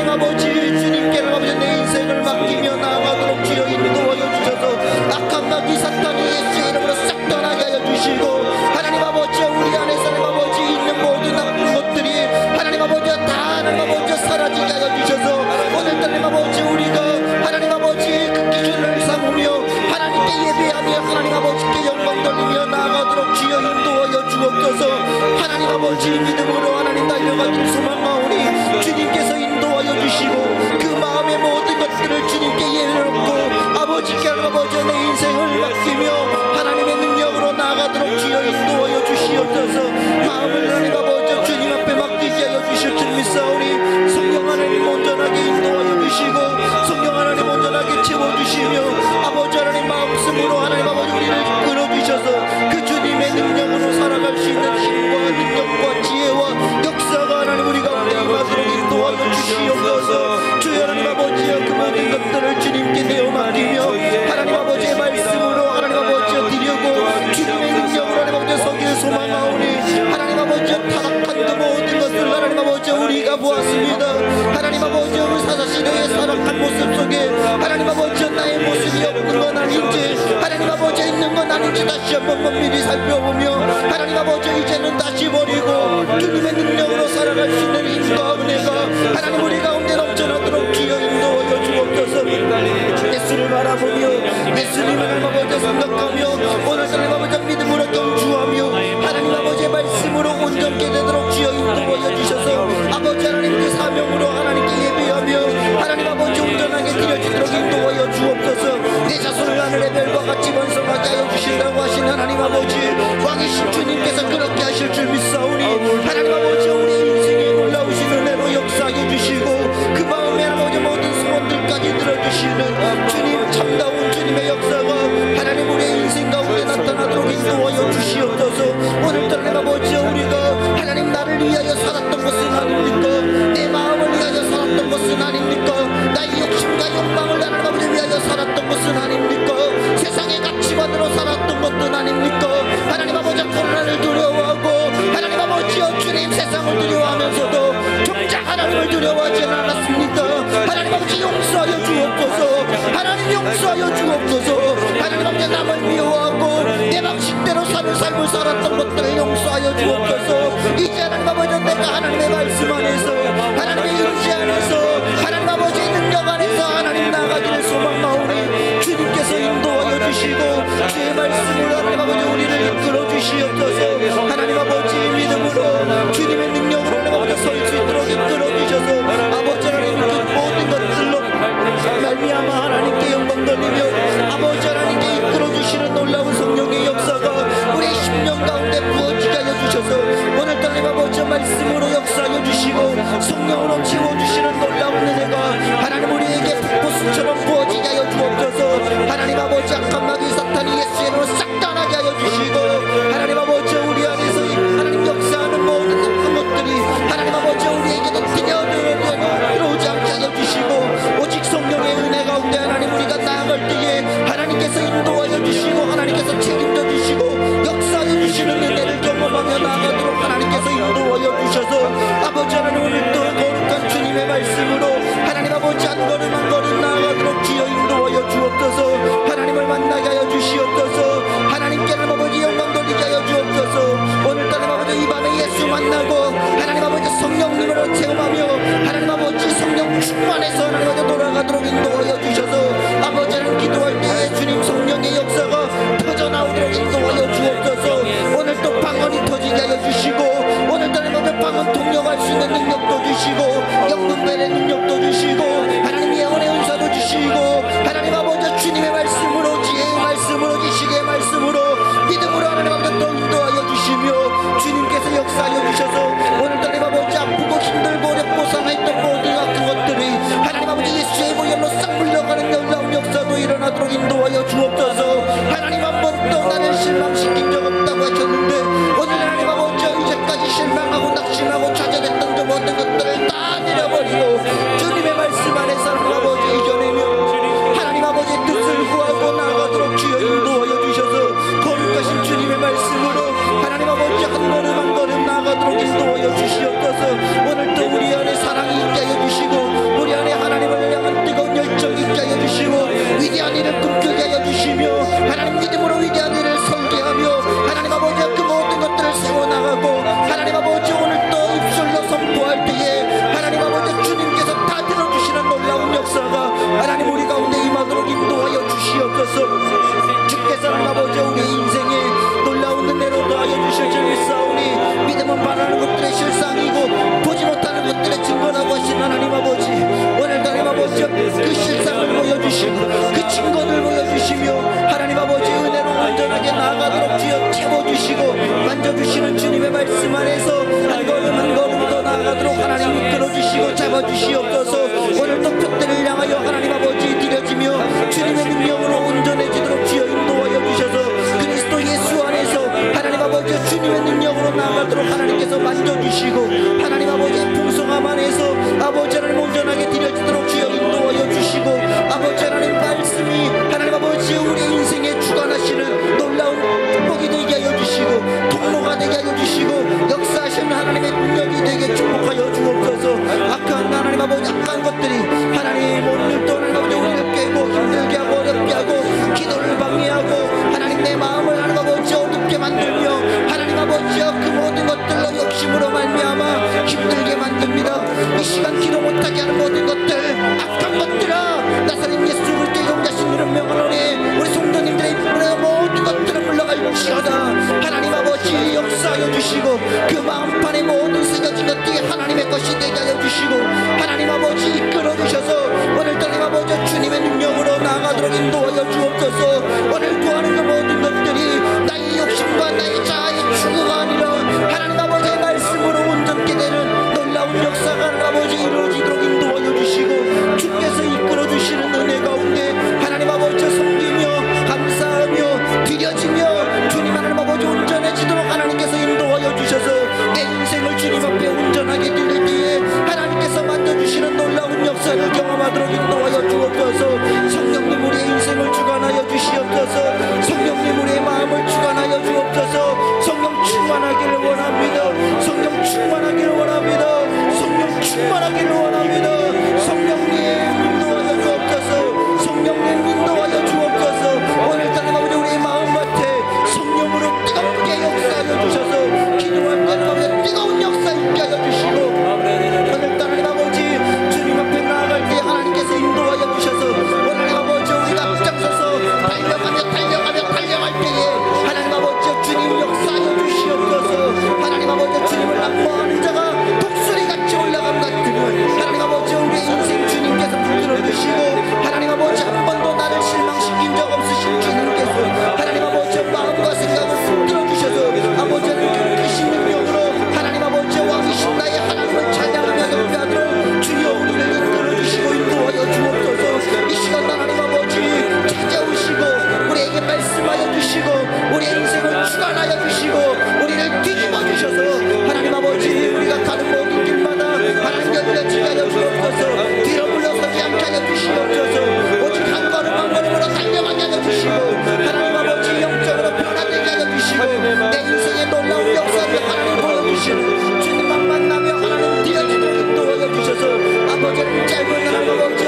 아버지 주님께 아버지 내 인생을 맡기며 나아가도록 주여 인도하여 주셔서 악한 마귀 사탄이 예수의 이름으로 싹 떠나게 하여 주시고 하나님 아버지 우리 안에서 하나님 아버지 있는 모든 나쁜 것들이 하나님 아버지 다 하나님 아버지 사라지게 하여 주셔서 오늘 하나님 아버지 우리가 하나님 아버지 그 기준을 삼으며 하나님께 예배하며 하나님 아버지께 영광 돌리며 나아가도록 주여 인도하여 주옵소서. 하나님 아버지 믿음으로 하나님 달려가길 소망하오니 주님께서 인도하여 주시고 그 마음의 모든 것들을 주님께 예배놓고 아버지께 아버지 내 인생을 맡기며 하나님의 능력으로 나아가도록 주여 인도하여 주시옵소서. 마음을 하나님 아버지 주님 앞에 맡기게 하여 주실 줄 믿사오니 성령 하나님 온전하게 인도하여 주시고 성령 하나님 온전하게 채워주시며 아버지 하나님 마음씀으로 하나님 아버지 우리를 끌어주셔서 그 주님의 능력으로 살아갈 수 있는 힘과 능력과 지혜와 역사가 하나님 우리 가운데 임하도록 인도하여 주시옵소서. 주여 하나님 아버지여 그 모든 것들을 주님께 내어 맡기며 하나님 아버지의 말씀으로 하나님 아버지여 드리고 주님의 능력으로 하나님 아버지 서기를 소망하오니 하나님 아버지여 타락한 그 모든 것을 하나님 아버지 우리가 보았습니다. 하나님 아버지 우리 사사시대의 타락한 모습 속에 하나님 아버지 나의 모습이 없는 건 아닌지 하나님 아버지 있는 건 아닌지 다시 한번 면밀히 살펴보며 하나님 아버지 이제는 다시 버리고 주님의 능력으로 살아갈 수 있는 힘과 은혜가 하나님 우리 가운데 넘쳐나도록 주여 인도하여 주옵소서. 예수를 바라보며 예수님을 하나님 아버지 생각하며 오늘 하나님 아버지 믿음으로 경주하며 하나님 아버지의 말씀으로 온전케 되도록 주여 인도하여 주셔서 아버지 하나님 그 사명으로 하나님께 예배하며 하나님 아버지 온전하게 드려지도록 인도하여 주옵소서. 내 자손을 하늘의 별과 같이 번성하게 하여 주신다고 하신 하나님 아버지 왕이신 주님께서 그렇게 하실 줄 믿사오니 하나님 아버지 우리 인생에 놀라우신 은혜로 역사하여 주시고 그 마음에 아버지 모든 소원들까지 들어주시는 주님 참다운 주님의 역사가 하나님 우리의 인생 가운데 나타나도록 인도하여 주시옵소서. 오늘도 하나님 아버지 우리가 하나님 나를 위하여 살았던 것은 아닙니까? 내 마음을 위하여 살았던 것은 아닙니까? 나의 욕심과 욕망을 하나님 아버지 위하여 살았던 것은 아닙니까? 세상의 가치관으로 살았던 것은 아닙니까? 하나님 아버지 코로나를 두려워하고 하나님 아버지여 주님 세상을 두려워하면서도 정작 하나님을 두려워하지 않았습니까? 하나님 아버지 용서하여 주옵소서. 하나님 용서하여 주옵소서. 하나님 아버지 남을 미워하고 내 방식대로 사는 삶을 살았던 것들을 용서하여 주옵소서. 이제 하나님 아버지 내가 하나님의 말씀 안에서 하나님의 인지 안에서 하나님 아버지의 능력 안에서 하나님 나가기를 소망하오니 주님께서 인도하여 주시고 주의 말씀으로 하나님 아버지 우리를 이끌어 주시옵소서. 하나님 아버지 믿음으로 주님의 능력으로 하나님 아버지 설 수 있도록 이끌어 주셔서 아버지 하나님 그 모든 것들로 말미암아 하나님께 영광 돌리며 아버지 하나님께 이끌어 주시는 놀라운 성령의 역사가 우리의 심령 가운데 부어지게 하여 주셔서 오늘 하나님 아버지 말씀으로 역사하여 주시고 성령으로 채워주시는 놀라운 은혜가 하나님 우리에게 폭포수처럼 부어지게 하여 주옵소서. 하나님 아버지 악한 마귀 사탄이 예수의 이름으로 싹 떠나게 하여 주시고 하나님 아버지 우리 안에서 하나님 역사하는 모든 나쁜 것들이 하나님 아버지 우리에게도 들어오지 않게 하여 주시고 오직 성령의 은혜 가운데 하나님 우리가 나아갈 때에 하나님께서 인도하여 주시고 하나님께서 책임져 주시고 역사하여 주시는 은혜를 경험하며 나아가도록 하나님께서 인도하여 주셔서 아버지 하나님 오늘도 거룩한 주님의 말씀으로 하나님 아버지 한 걸음 한 걸음 나아가도록 주여 인도하여 주옵소서. 하나님을 만나게 하여 주시옵소서. 하나님께 하나님 아버지 영광 돌리게 하여 주옵소서. 오늘 하나님 아버지 이 밤에 예수 만나고 하나님 아버지 성령님으로 체험하며 하나님 아버지 성령 충만해서 하나님 아버지 돌아가도록 인도하여 주셔서 아버지 하나님 기도할 때 주님 성령의 역사가 터져나오도록 인도하여 주옵소서. 오늘 또 방언이 터지게 하여 주시고 오늘 하나님 아버지 방언 통역할 수 있는 능력도 주시고 영분별의 능력도 주시고 하나님 예언의 은사도 주시고 하나님 아버지 주님의 말씀으로 지혜의 말씀으로 지식의 말씀으로 믿음으로 하나님 아버지 또 인도하여 주시며 주님께서 역사하여 주셔서 오늘 하나님 아버지 아프고 힘들고 어렵고 상했던 모든 악한 것들이 하나님 아버지 예수의 보혈로 싹 물려가는 놀라운 역사도 일어나도록 인도하여 주옵소서. 하나님 한 번도 나를 실망시킨 적 없다고 하셨는데 오늘 하나님 아버지 이제까지 실망하고 낙심하고 좌절했던 그 모든 것들을 다 내려버리고 주님의 말씀 안에서 하나님 아버지 이겨내며 하나님 아버지의 뜻을 구하고 나아가도록 주여 인도하여 주셔서 거룩하신 주님의 말씀을 말씀 안에서 한 걸음 한 걸음 더 나아가도록 하나님 이끌어주시고 잡아주시옵소서. 오늘도 표대를 향하여 하나님 아버지 드려지며 주님의 능력으로 온전해지도록 주여 인도하여 주셔서 그리스도 예수 안에서 하나님 아버지 주님의 능력으로 나아가도록 하나님께서 만져주시고 하나님 아버지의 풍성함 안에서 아버지 하나님 온전하게 드려지도록 주여 인도하여 주시고 아버지 하나님 말씀이 하나님 아버지 우리 인생에 주관하시는 놀라운 축복이 되게 하여 주시고 통로가 되게 하여 주시고 역사하시는 하나님의 능력이 되게 축복하여 주옵소서. 악한 하나님 아버지 악한 것들이 하나님 오늘도 하나님 아버지 우리를 깨고 힘들게 하고 어렵게 하고 기도를 방해하고 하나님 내 마음을 하나님 아버지 어둡게 만들며 하나님 아버지여 그 모든 것들로 욕심으로 말미암아 힘들게 만듭니다. 이 시간 기도 못하게 하는 모든 것들 악한 것들아 나사렛 예수 그리스도의 용자신 이름 명하노니 우리 성도님들의 입으로 모든 것들을 물러갈지어다. 하나님 아버지 역사하여 주시고 그 마음판에 모든 새겨진 것들이 하나님의 것이 되게 하여 주시고 하나님 아버지 이끌어 주셔서 오늘도 하나님 아버지 주님의 능력으로 나아가도록 인도하여 주옵소서. 오늘 구하는 그 모든 것들이 나의 욕심과 나의 자아의 추구가 아니라 하나님 아버지의 말씀으로 온전케 되는 놀라운 역사가 하나님 아버지 이루어지도록 인도하여 주시고 주께서 이끌어 주시는 은혜 가운데 하나님 아버지 섬기며 감사하며 드려지며 주님 하나님 아버지 온전해지도록 하나님께서 인도하여 주셔서 내 인생을 주님 앞에 온전하게 드릴 때에 하나님께서 만져주시는 놀라운 역사를 경험하도록 인도하여 주옵소서. 성령님 우리의 인생을 주관하여 주시옵소서. 성령님 우리의 마음을 주관하여 주옵소서. 성령 충만하기를 원합니다. 성령 충만하기를 원합니다. 성령 충만하기를 원합니다. 성령님 인도하여 주옵소서. 성령님 인도하여 주옵소서. 오늘 하나님 아버지 우리의 마음밭에 성령으로 뜨겁게 역사하여 주셔서 기도할 때 하나님 뜨거운 역사 있게 하여 주시고 오늘 하나님 아버지 주님 앞에 나아갈 때 하나님께서 인도하여 주셔서 오늘 하나님 아버지 우리가 앞장서서 달려갈 때에 하나님 아버지 주님 역사하여 주시옵소서. 하나님 아버지 주님을 납모하는 자가 독수리같이 올라감 같으면 하나님 아버지 우리의 인생 주님께서 붙들어 주시고 하나님 아버지 한 번도 나를 실망시킨 적 없으신 주님께서 하나님 아버지 마음과 생각을 붙들어 주셔서 아버지는 크신 능력으로 하나님 아버지 왕이신 나의 하나님을 찬양하며 경배하도록 주여 우리를 이끌어 주시고 인도하여 주옵소서. 이 시간 하나님 아버지 찾아오시고 우리에게 말씀하여 주시고 우리의 인생을 주관하여 주시고 우리를 뒤집어 주셔서 하나님 아버지 우리가 가는 모든 길마다 하나님 열려지게 하여 주옵소서. 뒤로 물러서지 않게 하여 주시옵소서. 오직 한 걸음 한 걸음으로 달려가게 하여 주시고 하나님 아버지 영적으로 변화되게 하여 주시고 내 인생의 놀라운 역사를 하나님 보여주시는 주님만 만나며 하나님 뒤어지도록 인도하여 주셔서 아버지는 짧은 하나님 아버지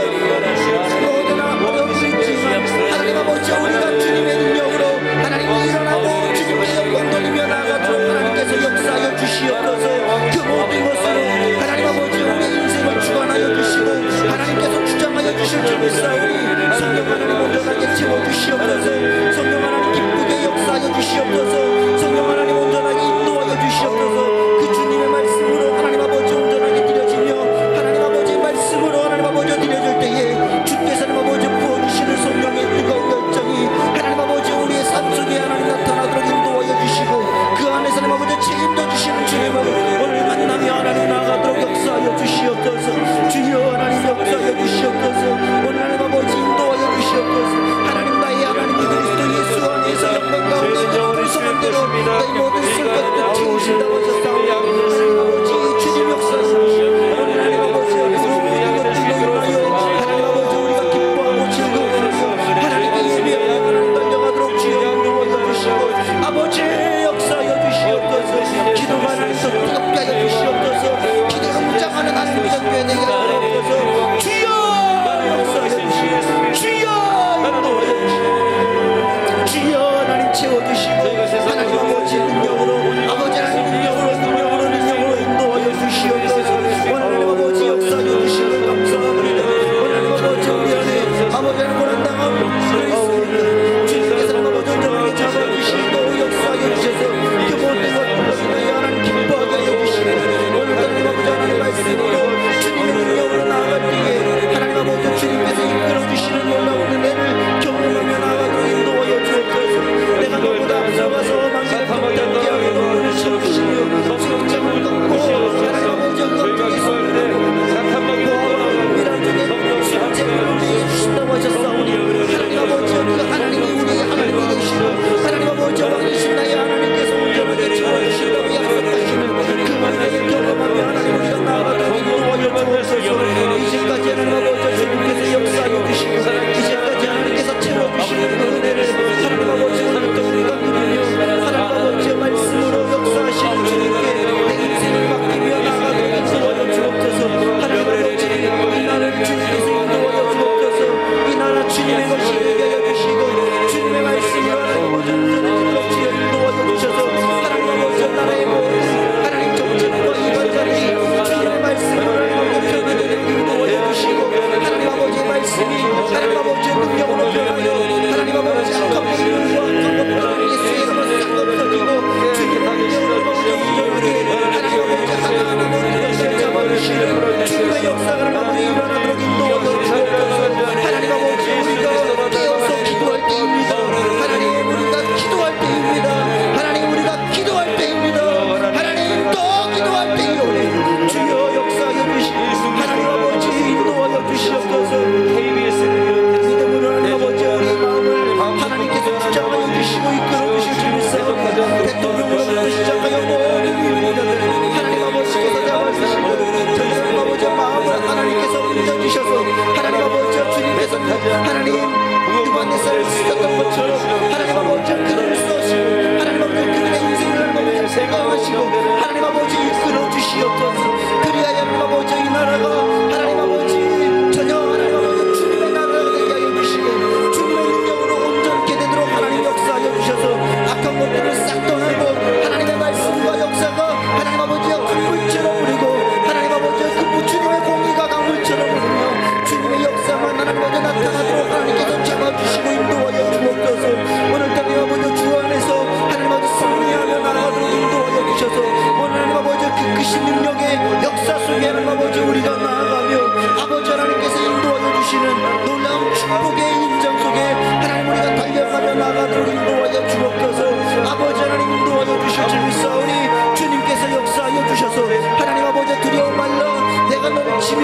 모든 어려움이 있지만 하나님 아버지 우리가 주님의 능력으로 하나님 일어나고 주님께 영광 돌리며 나아가도록 하나님께서 역사하여 주시옵소서. 그 모든 것으로 하나님 아버지 우리의 인생을 주관하여 주시고 하나님께서 주장하여 주실 줄 믿사오니 성령 하나님 온전하게 채워주시옵소서. 성령 하나님 기쁘게 역사하여 주시옵소서. 성령 하나님 온전하게 인도하여 주시옵소서. 그 주님의 말씀으로 하나님 아버지 온전하게 드려지며 하나님 아버지 말씀으로 하나님 아버지 드려질 때에 주께서 하나님 아버지 부어주시는 성령의 뜨거운 열정이 하나님 아버지 우리의 삶 속에 하나님 나타나도록 인도하여 주시고 그 안에서 하나님 아버지 책임져 주시는 주님을 오늘 만나며 하나님 나가도록 역사하여 주시옵소서. 주여 하나님 역사하여 주시옵소서. 오늘 하나님 아버지 인도하여 주시옵소서. 하나님 나의 하나님 그리스도 예수 안에서 영광 가운데 불성한 대로 나의 모든 쓸 것들 채우신다고 하셨사오니 하나님 아버지 주님 역사하여 주시옵소서. 오늘 하나님 아버지 모든 것들로 인하여 하나님 아버지 우리가 기뻐하고 즐거워하며 하나님의 예배하며 하나님 달려가도록 주여 인도하여 주시고 아버지 역사하여 주시옵소서. 기도가 하나님 더 뜨겁게 하여 주시옵소서. 기도로 무장하는 하나님의 전교회 되게 하여 주옵소서. 주여 역사하여 주시옵소서. 주여 인도하여 주시옵소서. 주여 하나님 채워주시고 하나님 아버지 능력으로 아버지 하나님 능력으로 인도하여 주시옵소서. 오늘 하나님 아버지 역사하여 주시는 감사합니다. 오늘 하나님 아버지 우리 안에 아버지 하나님 고난당함 있습니다. 주님께서 하나님 아버지 온전하게 잡아주시고 역사하여 주셔서 그 모든 것들로 인하여 하나님 기뻐하게 하여 주시고 오늘 하나님 아버지 하나님 말씀으로 주님의 능력으로 나아갈 때에 하나님 아버지 주님께서 이끌어주시는 놀라운 은혜를 경험하며 나아가도록 인도하여 주옵소서. 내가 너보다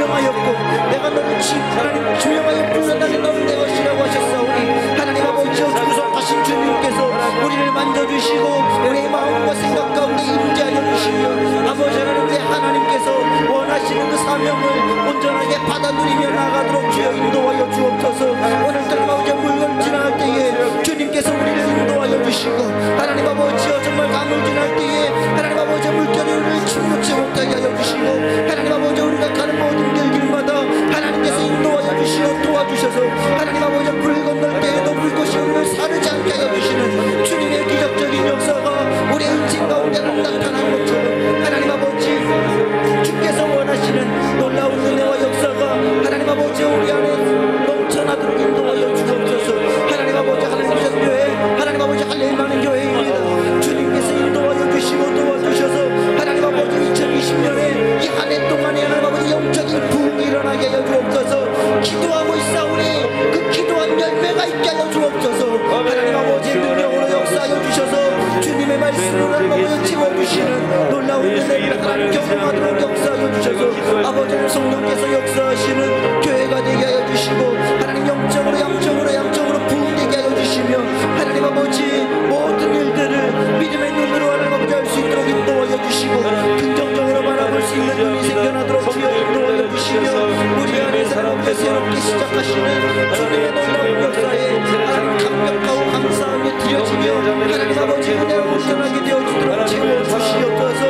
주명하였고 내가 너를 하나님 주명하여 불러나는 너는 내 것이라고 하셨사오니 하나님 아버지 구속하신 주님께서 우리를 만져주시고 우리의 마음과 생각 가운데 임재하여 주시며 아버지 하나님께서 원하시는 그 사명을 온전하게 받아 누리며 나가도록 주여 인도하여 주옵소서. 오늘따라 아버지 물건 지나갈 때에 주님께서 우리를 인도하여 주시고 하나님 아버지여 정말 강을 지날 때에 하나님 아버지 물결이 우리를 충격지 못하게 하여 주시고 하나님 아버지 우리가 가는 모든 길마다 하나님께서 인도하여 주시고 도와주셔서 하나님 아버지 불 건널 때에도 불꽃이 우리를 사르지 않게 하여 주시는 주님의 기적적인 역사가 우리의 인생 가운데 나타나는 것처럼 하나님 아버지 주께서 원하시는 놀라운 은혜와 역사가 하나님 아버지 우리 안에 넘쳐나도록 인도하여 주옵소서. 하나님 아버지 하나님 교회 하나님 아버지 할례하는 교회입니다. 주님께서 인도하여 주시고 도와주셔서 하나님 아버지 2020년에 이 한 해 동안에 하나님 아버지 영적인 부흥이 일어나게 하여 주옵소서. 기도하고 있사오니 그 기도한 열매가 있게 하여 주옵소서. 하나님 아버지 능력으로 역사하여 주셔서 주님의 말씀으로 하나님 아버지 채워주시는 놀라운 은혜를 하나님 경험하도록 역사하여 주셔서 아버지는 성령께서 역사하시는 교회가 되게 하여 주시고 하나님 영적으로 양적으로 부흥되게 하여 주시며 하나님 아버지 모든 일들을 믿음의 눈으로 하나님 아버지 할 수 있도록 인도하여 주시고 긍정적으로 바라볼 수 있는 눈이 생겨나도록 주여 인도하여 주시며 우리 안에서 하나님 새롭게 시작하시는 주님의 놀라운 역사에 하나님 감격하고 감사하며 드려지며 하나님 아버지 은혜로 온전하게 되어지도록 채워주시옵소서.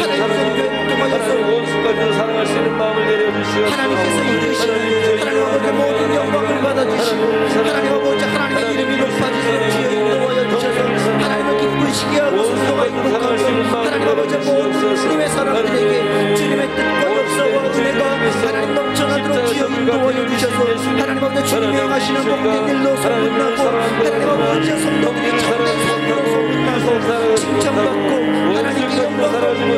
하나님께서 통하여서 원수까지도 사랑할 수 있는 마음을 내려주시옵소서. 하나님께서 이끄시는 하나님 아버지 모든 영광을 받아주시고 하나님 아버지 하나님의 이름이 높아지도록 주여 인도하여 주셔서 하나님을 기쁘시게 하고 순종하고 행복하고 하나님 아버지 모든 주님의 사람들에게 주님의 뜻과 역사와 은혜가 하나님 넘쳐나도록 주여 인도하여 주셔서 하나님 아버지 주님이 행하시는 복된 일로 소문나고 하나님 아버지 성도들이 참된 삶으로 소문나고 칭찬받고 하나님께 영광을 주며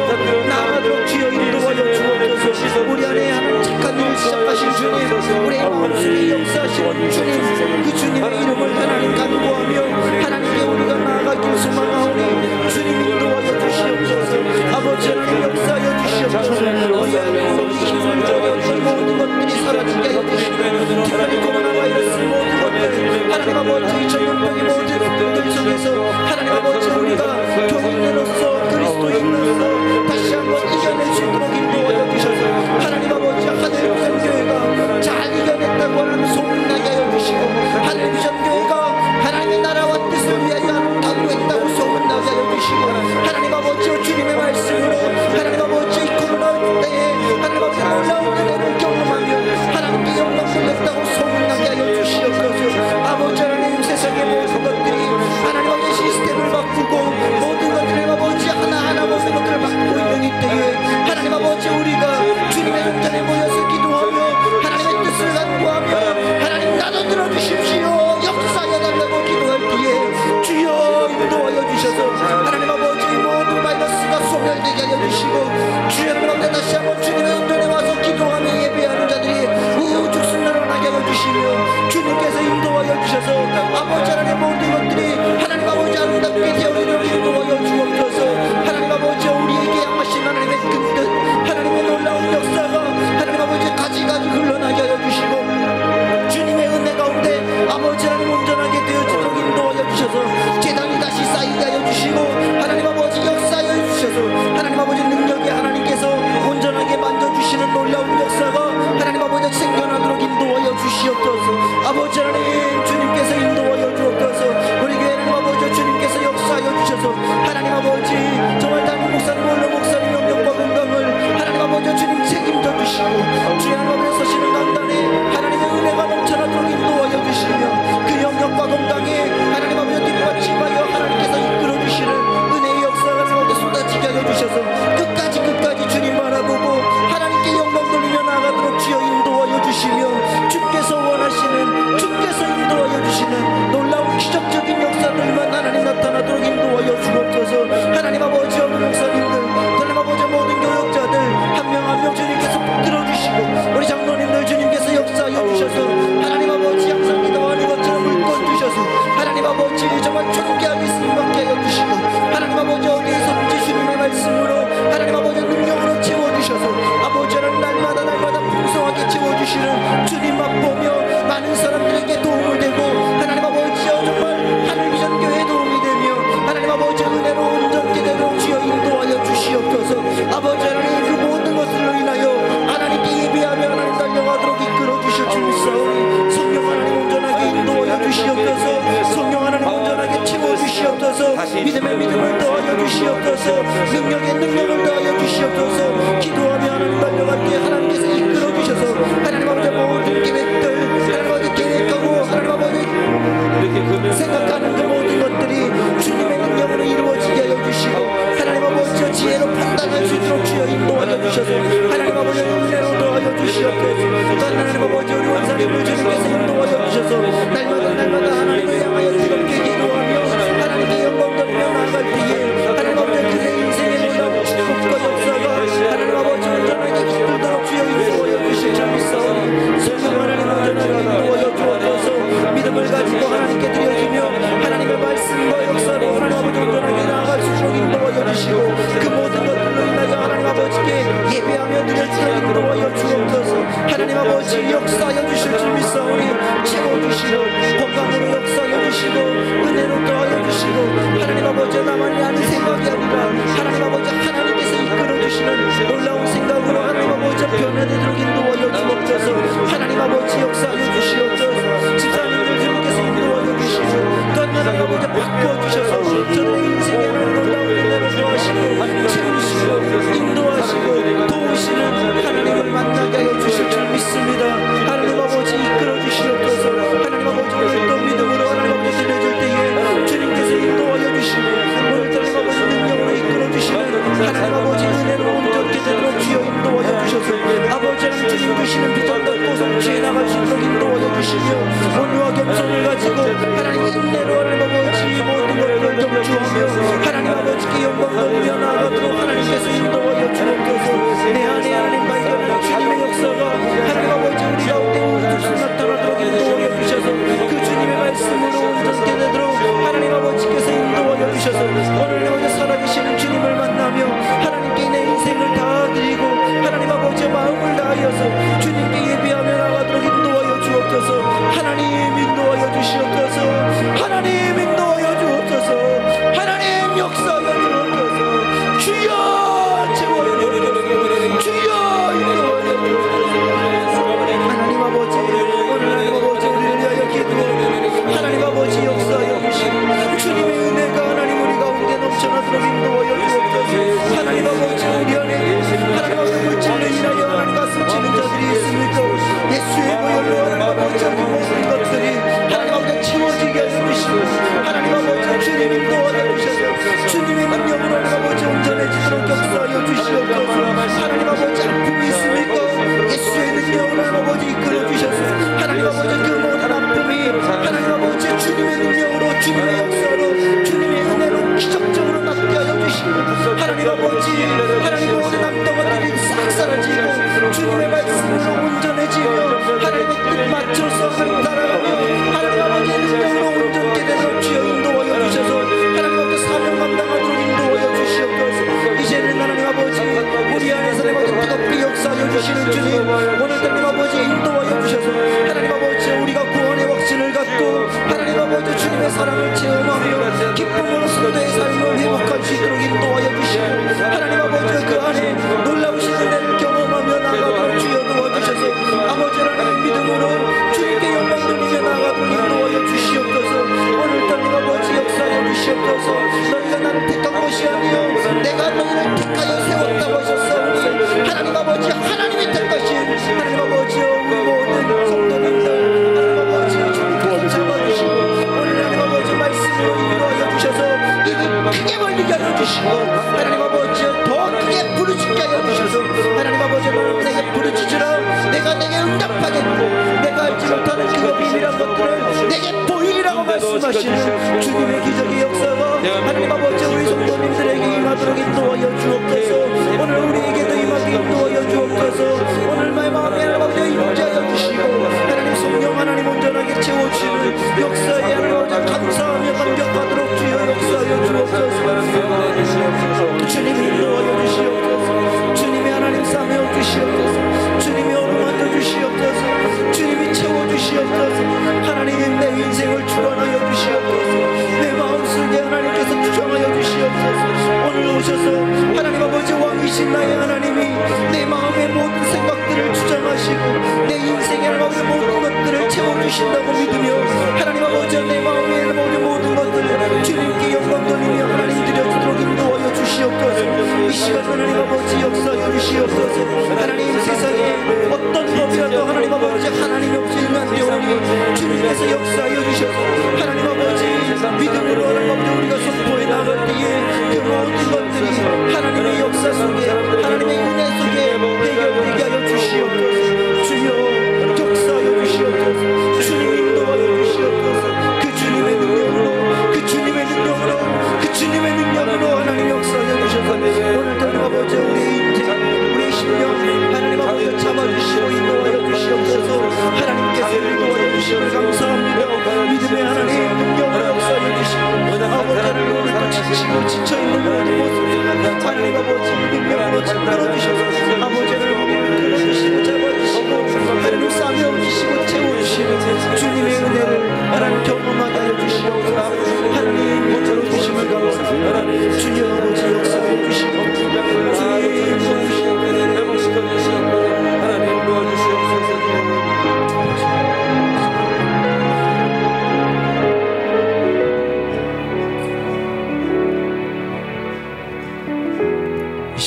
나아가도록 주여 인도하여 주옵소서. 우리 안에 하나님 착한 일을 시작하신 주님 우리의 마음속에 역사하시는 주님 그 주님의 이름을 하나님 간구하며 하나님께 우리가 나아가길 소망하오니 주님 인도하여 주시옵소서. 아버지 하나님 역사하여 주시옵소서. 우리 안에 힘을 줘서 모든 것들이 사라지게 하여 주시고 특별히 코로나 바이러스 모든 것들 하나님 아버지 전염병의 모든 것들 속에서 하나님 아버지 우리가 교인으로서 그리스도인으로서 다시 한번 이겨낼 수 있도록 인도하여 주셔서 하나님 아버지 하늘비전교회가 잘 이겨냈다고 하는 소문나게 하여 주시고 하늘비전교회가 하나님의 나라와 뜻을 위하여 강구했다고 소문나게 하여 주시고 하나님 아버지 주님의 말씀으로 하나님 아버지 코로나 때에 하나님 아버지 놀라운 은혜를 경험하며 하나님께 영광 돌렸다고 소문나게 하여 주시옵소서. 아버지 하나님 세상의 모든 것들이 하나님 아버지 시스템을 바꾸고 모든 것들의 아버지 하나하나 모든 것들을 바꾸고 있는 이때에 하나님 아버지 우리가 주님의 용전에 모여서 기도하며 하나님의 뜻을 간구하며 하나님 나도 들어주십시오 역사여달라고 기도할 때에 주여 인도하여 주셔서 하나님 아버지 모든 바이러스가 소멸되게 하여 주시고 주여 가운데 다시 한번 주님의 용전에 와서 기도하며 예배하는 자들이 우죽순나로 나게 하여 주시며 주님께서 인도하여 주셔서 아버지 하나님 모든 것들이 하나님 아버지 아름답게 되어지도록 인도하여 주옵소서. 하나님 아버지 우리에게 향하신 하나님의 큰 뜻 하나님의 놀라운 역사가 하나님 아버지 가지가지 흘러나게 하여 주시고 주님의 은혜 가운데 아버지 하나님 온전하게 되어지도록 인도하여 주셔서 재단이 다시 쌓이게 하여 주시고 하나님 아버지 역사하여 주셔서 하나님 아버지 능력에 하나님께서 온전하게 만져주시는 놀라운 역사가 하나님 아버지 생겨나도록 인도하여 주시옵소서. 아버지 하나님 주님께서 인도하여 주옵소서. 우리 교회 하나님 아버지 주님께서 역사하여 주셔서 하나님 아버지 정말 담임 목사님 원로 목사님 영역과 건강을 하나님 아버지 주님 책임져 주시고 주의 하나님 서시는 강단에 하나님의 은혜가 넘쳐나도록 인도하여 주시며 그 영역과 건강에 하나님 아버지 뒷받침하여 하나님께서 이끌어 주시는 은혜의 역사가 가운데 쏟아지게 하여 주셔서 끝까지 주님 바라보고 하나님께 영광 돌리며 나가도록 주여 인도하여 주시며 주께서 원하시는 주께서 인도하여 주시는 놀라운 기적적인 역사들만 하나님 나타나도록 인도하여 주옵소서. 하나님 아버지 어느 목사님들 하나님 아버지 모든 교역자들 한 명 한 명 주님께서 들어주시고 우리 장로님들 주님께서 역사하여 주셔서 하나님 아버지 항상 기도하는 것처럼 물건 주셔서 하나님 아버지 정말 존귀하게 쓰임받게 하여 주시고 하나님 아버지 어디에서든지 주님의 말씀으로 하나님 아버지 능력으로 채워주셔서 아버지 하나님 날마다 풍성하게 주시는 주님 맛보며 많은 사람들에게 도움을 되고 하나님 아버지여 정말 하늘비전교회에 도움이 되며 하나님 아버지 은혜로 온전케 되도록 주여 인도하여 주시옵소서. 아버지 하나님 그 모든 것들로 인하여 하나님께 예배하며 하나님 달려가도록 이끌어 주실 줄 믿사오니 성령 하나님 온전하게 인도하여 주시옵소서. 성령 하나님 온전하게 채워주시옵소서. 믿음에 믿음을 더하여 주시옵소서. 능력에 능력을 더하여 주시옵소서. 기도하며 하나님 달려갈 때 하나님께서 이끌어 주셔서 하나님 아버지 모든 계획들 하나님 아버지 계획하고 하나님 아버지 생각하는 그 모든 것들이 주님의 능력으로 이루어지게 하여 주시고 하나님 아버지 지혜로 판단할 수 있도록 주여 인도하여 주셔서 하나님 아버지 은혜로 더하여 주시옵소서. 하나님 아버지 우리 원사님을 주님께서 인도하여 주셔서 날마다 하나님을 향하여 뜨겁게 기도하며 하나님께 영광 돌리며 나아갈 때에 하나님 아버지 그의 인생의 놀라운 축복과 역사가 하나님 아버지 온전하게 기쁘도록 주여 인도하여 주실 줄 믿사오니 성령 하나님 온전하게 인도하여 주옵소서. 믿음을 가지고 하나님께 드려지며 하나님의 말씀과 역사로 하나님 아버지 온전하게 나아갈 수 있도록 인도하여 주시고 그 모든 것들로 인하여 하나님 아버지께 예배하며 드려지도록 인도하여 주옵소서. 하나님 아버지 역사하여 주실 줄 믿사오니 채워주시고 건강으로 역사하여 주시고 은혜로 더하여 주시고 하나님 아버지 나만이 하는 생각이 아니라 하나님 아버지 하나님께서 이끌어 주시는 놀라운 생각으로 하나님 아버지 변화되도록 인도하여 주옵소서. 하나님 아버지 역사하여 주시옵소서. 집사님들 주님께서 인도하여 주시고 또 하나님 아버지 바꿔주셔서 저의 인생에 놀라운 은혜로 더하시고 채우시고 인도하시고 도우시는 하나님을 만나게 하여 주실 줄 믿습니다. 하나님 아버지 이끌어 주시옵소서. 하나님 아버지 오늘 또 믿음으로 하나님 아버지 드려줄 때에 주님께서 인도하여 주시고 오늘 하나님 아버지 능력으로 이끌어 주시는 하나님 아버지 은혜로 온전케 되도록 주여 인도하여 주셔서 아버지 하나님 주님 주시는 비전과 고성취해 나갈 수 있도록 인도하여 주시며 온유와 겸손을 가지고 하나님 인내로 하나님 아버지 모든 것들을 경주하며 하나님 아버지께 영광 돌리며 나아가도록 하나님께서 인도하여 주옵소서. 내 안에 하나님 발견하는 주님의 역사가 하나님 아버지 우리 가운데 우주수 나타나도록 인도하여 주셔서 그 주님의 말씀으로 온전케 되도록 하나님 아버지께서 인도하여 주셔서 오늘 여기 살아계시는 주님을 만나며 하나님께 내 인생을 다 드리고 하나님 아버지의 마음을 다하여서 주님께 예배하며 나가도록 인도하여 주옵소서. 하나님 인도하여 주시옵소서. 하나님 인도하여 주옵소서. 하나님 역사하여 주옵소서. 주여 채워주옵소서. 주여 인도하여 주옵소서. 하나님 아버지 오늘 하나님 아버지 우리를 위하여 기도하며 하나님 아버지 역사하여 주시고 주님의 은혜가 하나님 우리 가운데 넘쳐나도록 인도하여 주옵소서. 하나님 아버지 우리 안에 하나님 아버지 물질로 인하여 하나님 가슴 치는 자들이 있습니까? 예수의 보혈로 하나님 아버지 그 모든 것들이 하나님 아버지 채워지게 하여 주시고 하나님 아버지 주님 인도하여 주셔서 주님의 능력으로 하나님 아버지 온전해지도록 역사하여 주시옵소서. 하나님 아버지 아픔이 있습니까? 예수의 능력으로 하나님 아버지 이끌어 주셔서 하나님 아버지 그 모든 아픔이 하나님 아버지 주님의 능력으로 주님의 역사로 주님의 은혜로 기적적으로 낫게 하여 주시고 하나님 아버지 하나님 모든 암덩어들이 싹 사라지고 주님의 말씀으로 온전해지며 하나님의 뜻 맞춰서 하나님 따라가며 하나님 아버지의 능력으로 온전케 되도록 주여 인도하여 주셔서 하나님 아버지 사명 감당하도록 인도하여 주시옵소서. 이제는 하나님 아버지 우리 안에서 뜨겁게 역사하여 주시는 주님 오늘 하나님 아버지 인도하여 주셔서 하나님 아버지 우리가 구원의 확신을 갖고 하나님 아버지 주님의 사랑을 체험하며 기쁨으로 성도의 삶을 회복할 수 있도록 인도하여 주시고 하나님 아버지 그 안에 놀라우신 은혜를 경험하며 나아가도록 주여 도와주셔서 아버지 하나님 믿음으로 주님께 영광 돌리며 나아가도록 인도하여 주시옵소서. 오늘 하나님 아버지 역사하여 주시옵소서. 너희가 나를 택한 것이 아니요 내가 너희를 택하여 세웠다고 하셨사오니 하나님 아버지 하나님이 택하신 하나님 아버지여 우리 모든 성도님들 하나님 아버지 주님께서 잡아주시고 오늘 하나님 아버지 말씀으로 인도하여 주셔서 입을 크게 벌리게 하여 주시고 하나님 아버지 더 크게 부르짖게 하여 주셔서 하나님 아버지 너는 내게 부르짖으라 내가 내게 응답하겠고 내가 알지 못하는 그 비밀한 것들을 내게 보이리라고 말씀하시는 주님의 기적의 역사가 하나님 아버지 우리 성도님들에게 임하도록 인도하여 주옵소서. 오늘 우리에게도 임하게 인도하여 주옵소서. 오늘 나의 마음에 하나님 아버지 임재하여 주시고 하나님 성령 하나님 온전하게 채워주시는 역사에 하나님 아버지 감사하며 감격하도록 주여 역사하여 주옵소서. 주님 인도하여 주시옵소서. 주님의 하나님 사며 주시옵소서. 주님이 어루만져 주시옵소서.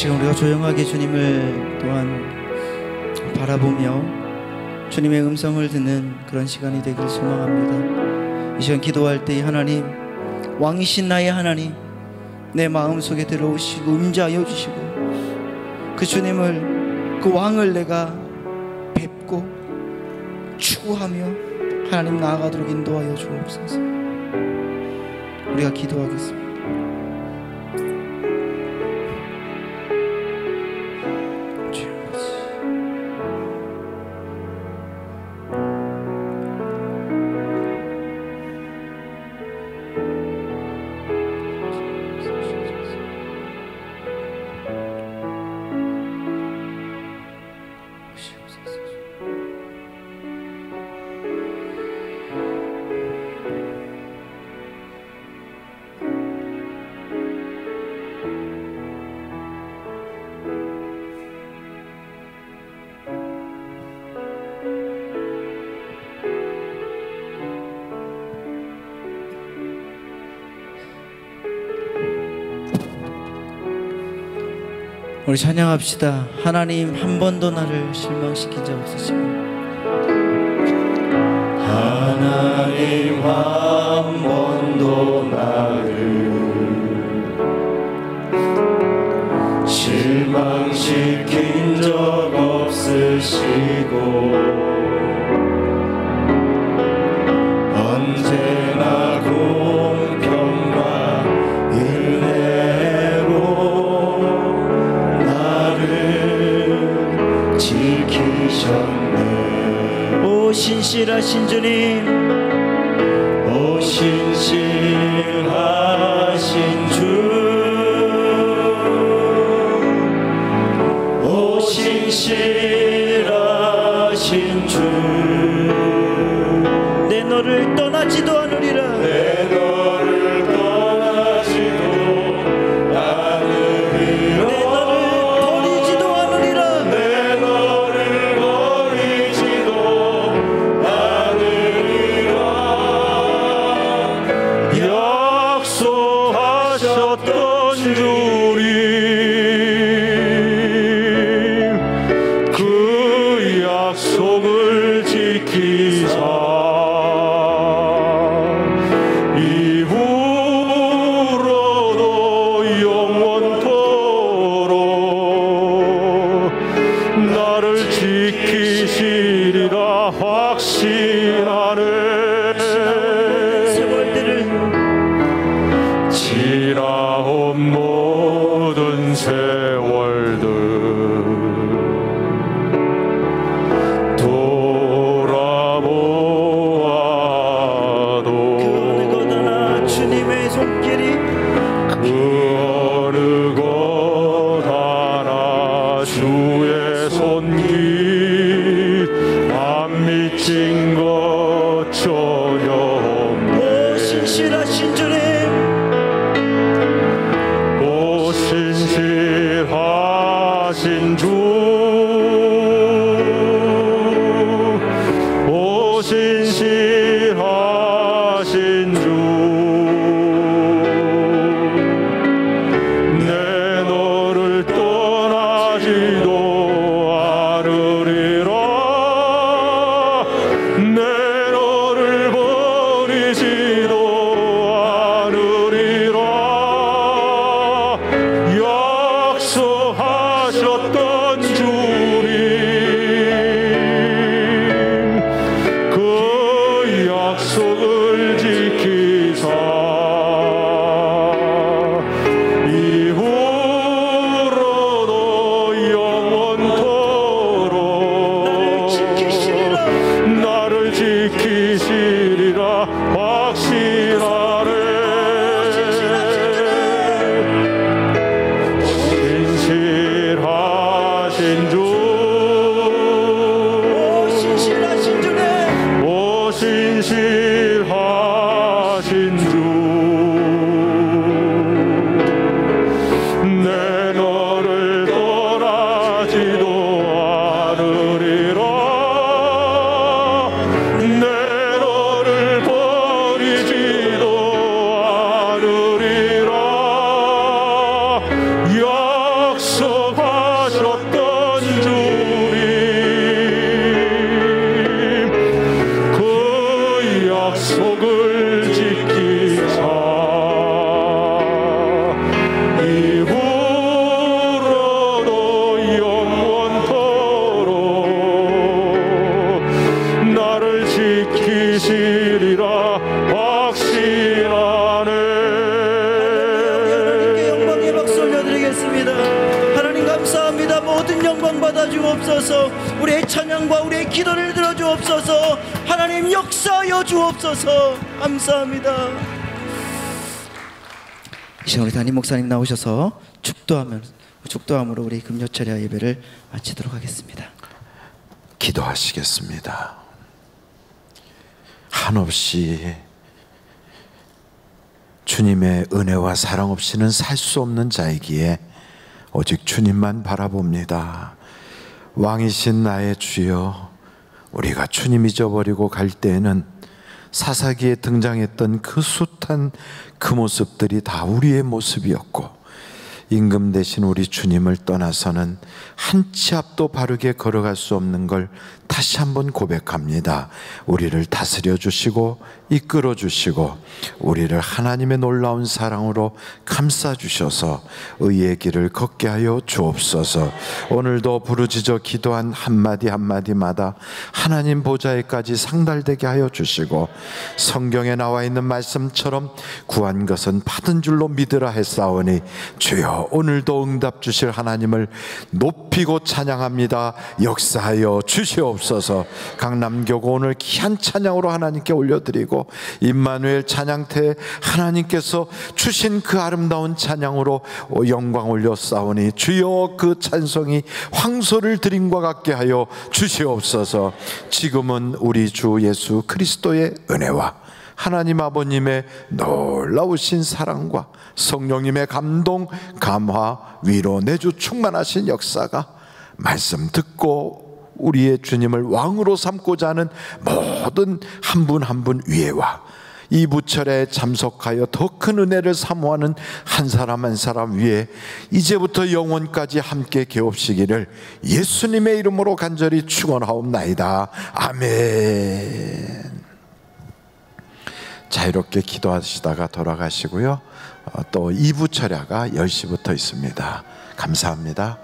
시간 우리가 조용하게 주님을 또한 바라보며 주님의 음성을 듣는 그런 시간이 되길 소망합니다. 이 시간 기도할 때 하나님, 왕이신 나의 하나님, 내 마음속에 들어오시고 임재하여 주시고 그 주님을, 그 왕을 내가 뵙고 추구하며 하나님 나아가도록 인도하여 주옵소서. 우리가 기도하겠습니다. 우리 찬양합시다. 하나님 한 번도 나를 실망시킨 적 없으시고, 하나님 한 번도 나를 실망시킨 적 없으시고 언제나 공평과 은혜로 나를 지키셨네. 오 신실하신 주님, 오 신실하신 주, 오 신실하신 주, 내 너를 떠나지도 않으리라. 내 너를 떠나지도 않으리라. 내 너를 버리지도 않으리라. 내 너를 버리지도 않으리라. 약속하셨던 주님, 그 약속을 지키사 이후로도 영원토록 나를 지키시리라 확신하네. 세월들을 지나온 모든 세월들 돌아보아도 그 어느 곳 하나 주님의 손길이, 그 어느 곳 하나 주의 손길 안 미친 것 전혀 없네. 오 신실하신 주님, 오 신실하신 주, 오 신실하신 주, 내 주옵소서. 우리의 찬양과 우리의 기도를 들어주옵소서. 하나님 역사하여 주옵소서. 감사합니다. 이 시간 우리 담임 목사님 나오셔서 축도함으로 우리 금요철야 예배를 마치도록 하겠습니다. 기도하시겠습니다. 한없이 주님의 은혜와 사랑 없이는 살 수 없는 자이기에 오직 주님만 바라봅니다. 왕이신 나의 주여, 우리가 주님 잊어버리고 갈 때에는 사사기에 등장했던 그 숱한 그 모습들이 다 우리의 모습이었고, 임금 되신 우리 주님을 떠나서는 한 치 앞도 바르게 걸어갈 수 없는 걸 다시 한번 고백합니다. 우리를 다스려 주시고 이끌어 주시고 우리를 하나님의 놀라운 사랑으로 감싸 주셔서 의의 길을 걷게 하여 주옵소서. 오늘도 부르짖어 기도한 한마디 한마디마다 하나님 보좌에까지 상달되게 하여 주시고, 성경에 나와 있는 말씀처럼 구한 것은 받은 줄로 믿으라 했사오니 주여, 오늘도 응답 주실 하나님을 높이고 찬양합니다. 역사하여 주시옵소서. 강남교구 오늘 귀한 찬양으로 하나님께 올려드리고, 임마누엘 찬양태에 하나님께서 주신 그 아름다운 찬양으로 영광 올렸사오니 주여, 그 찬송이 황소를 드림과 같게 하여 주시옵소서. 지금은 우리 주 예수 그리스도의 은혜와 하나님 아버님의 놀라우신 사랑과 성령님의 감동, 감화, 위로, 내주 충만하신 역사가 말씀 듣고 우리의 주님을 왕으로 삼고자 하는 모든 한 분 한 분 위에와 이 부철에 참석하여 더 큰 은혜를 사모하는 한 사람 한 사람 위에 이제부터 영원까지 함께 계옵시기를 예수님의 이름으로 간절히 축원하옵나이다. 아멘. 자유롭게 기도하시다가 돌아가시고요. 또 2부 철야가 10시부터 있습니다. 감사합니다.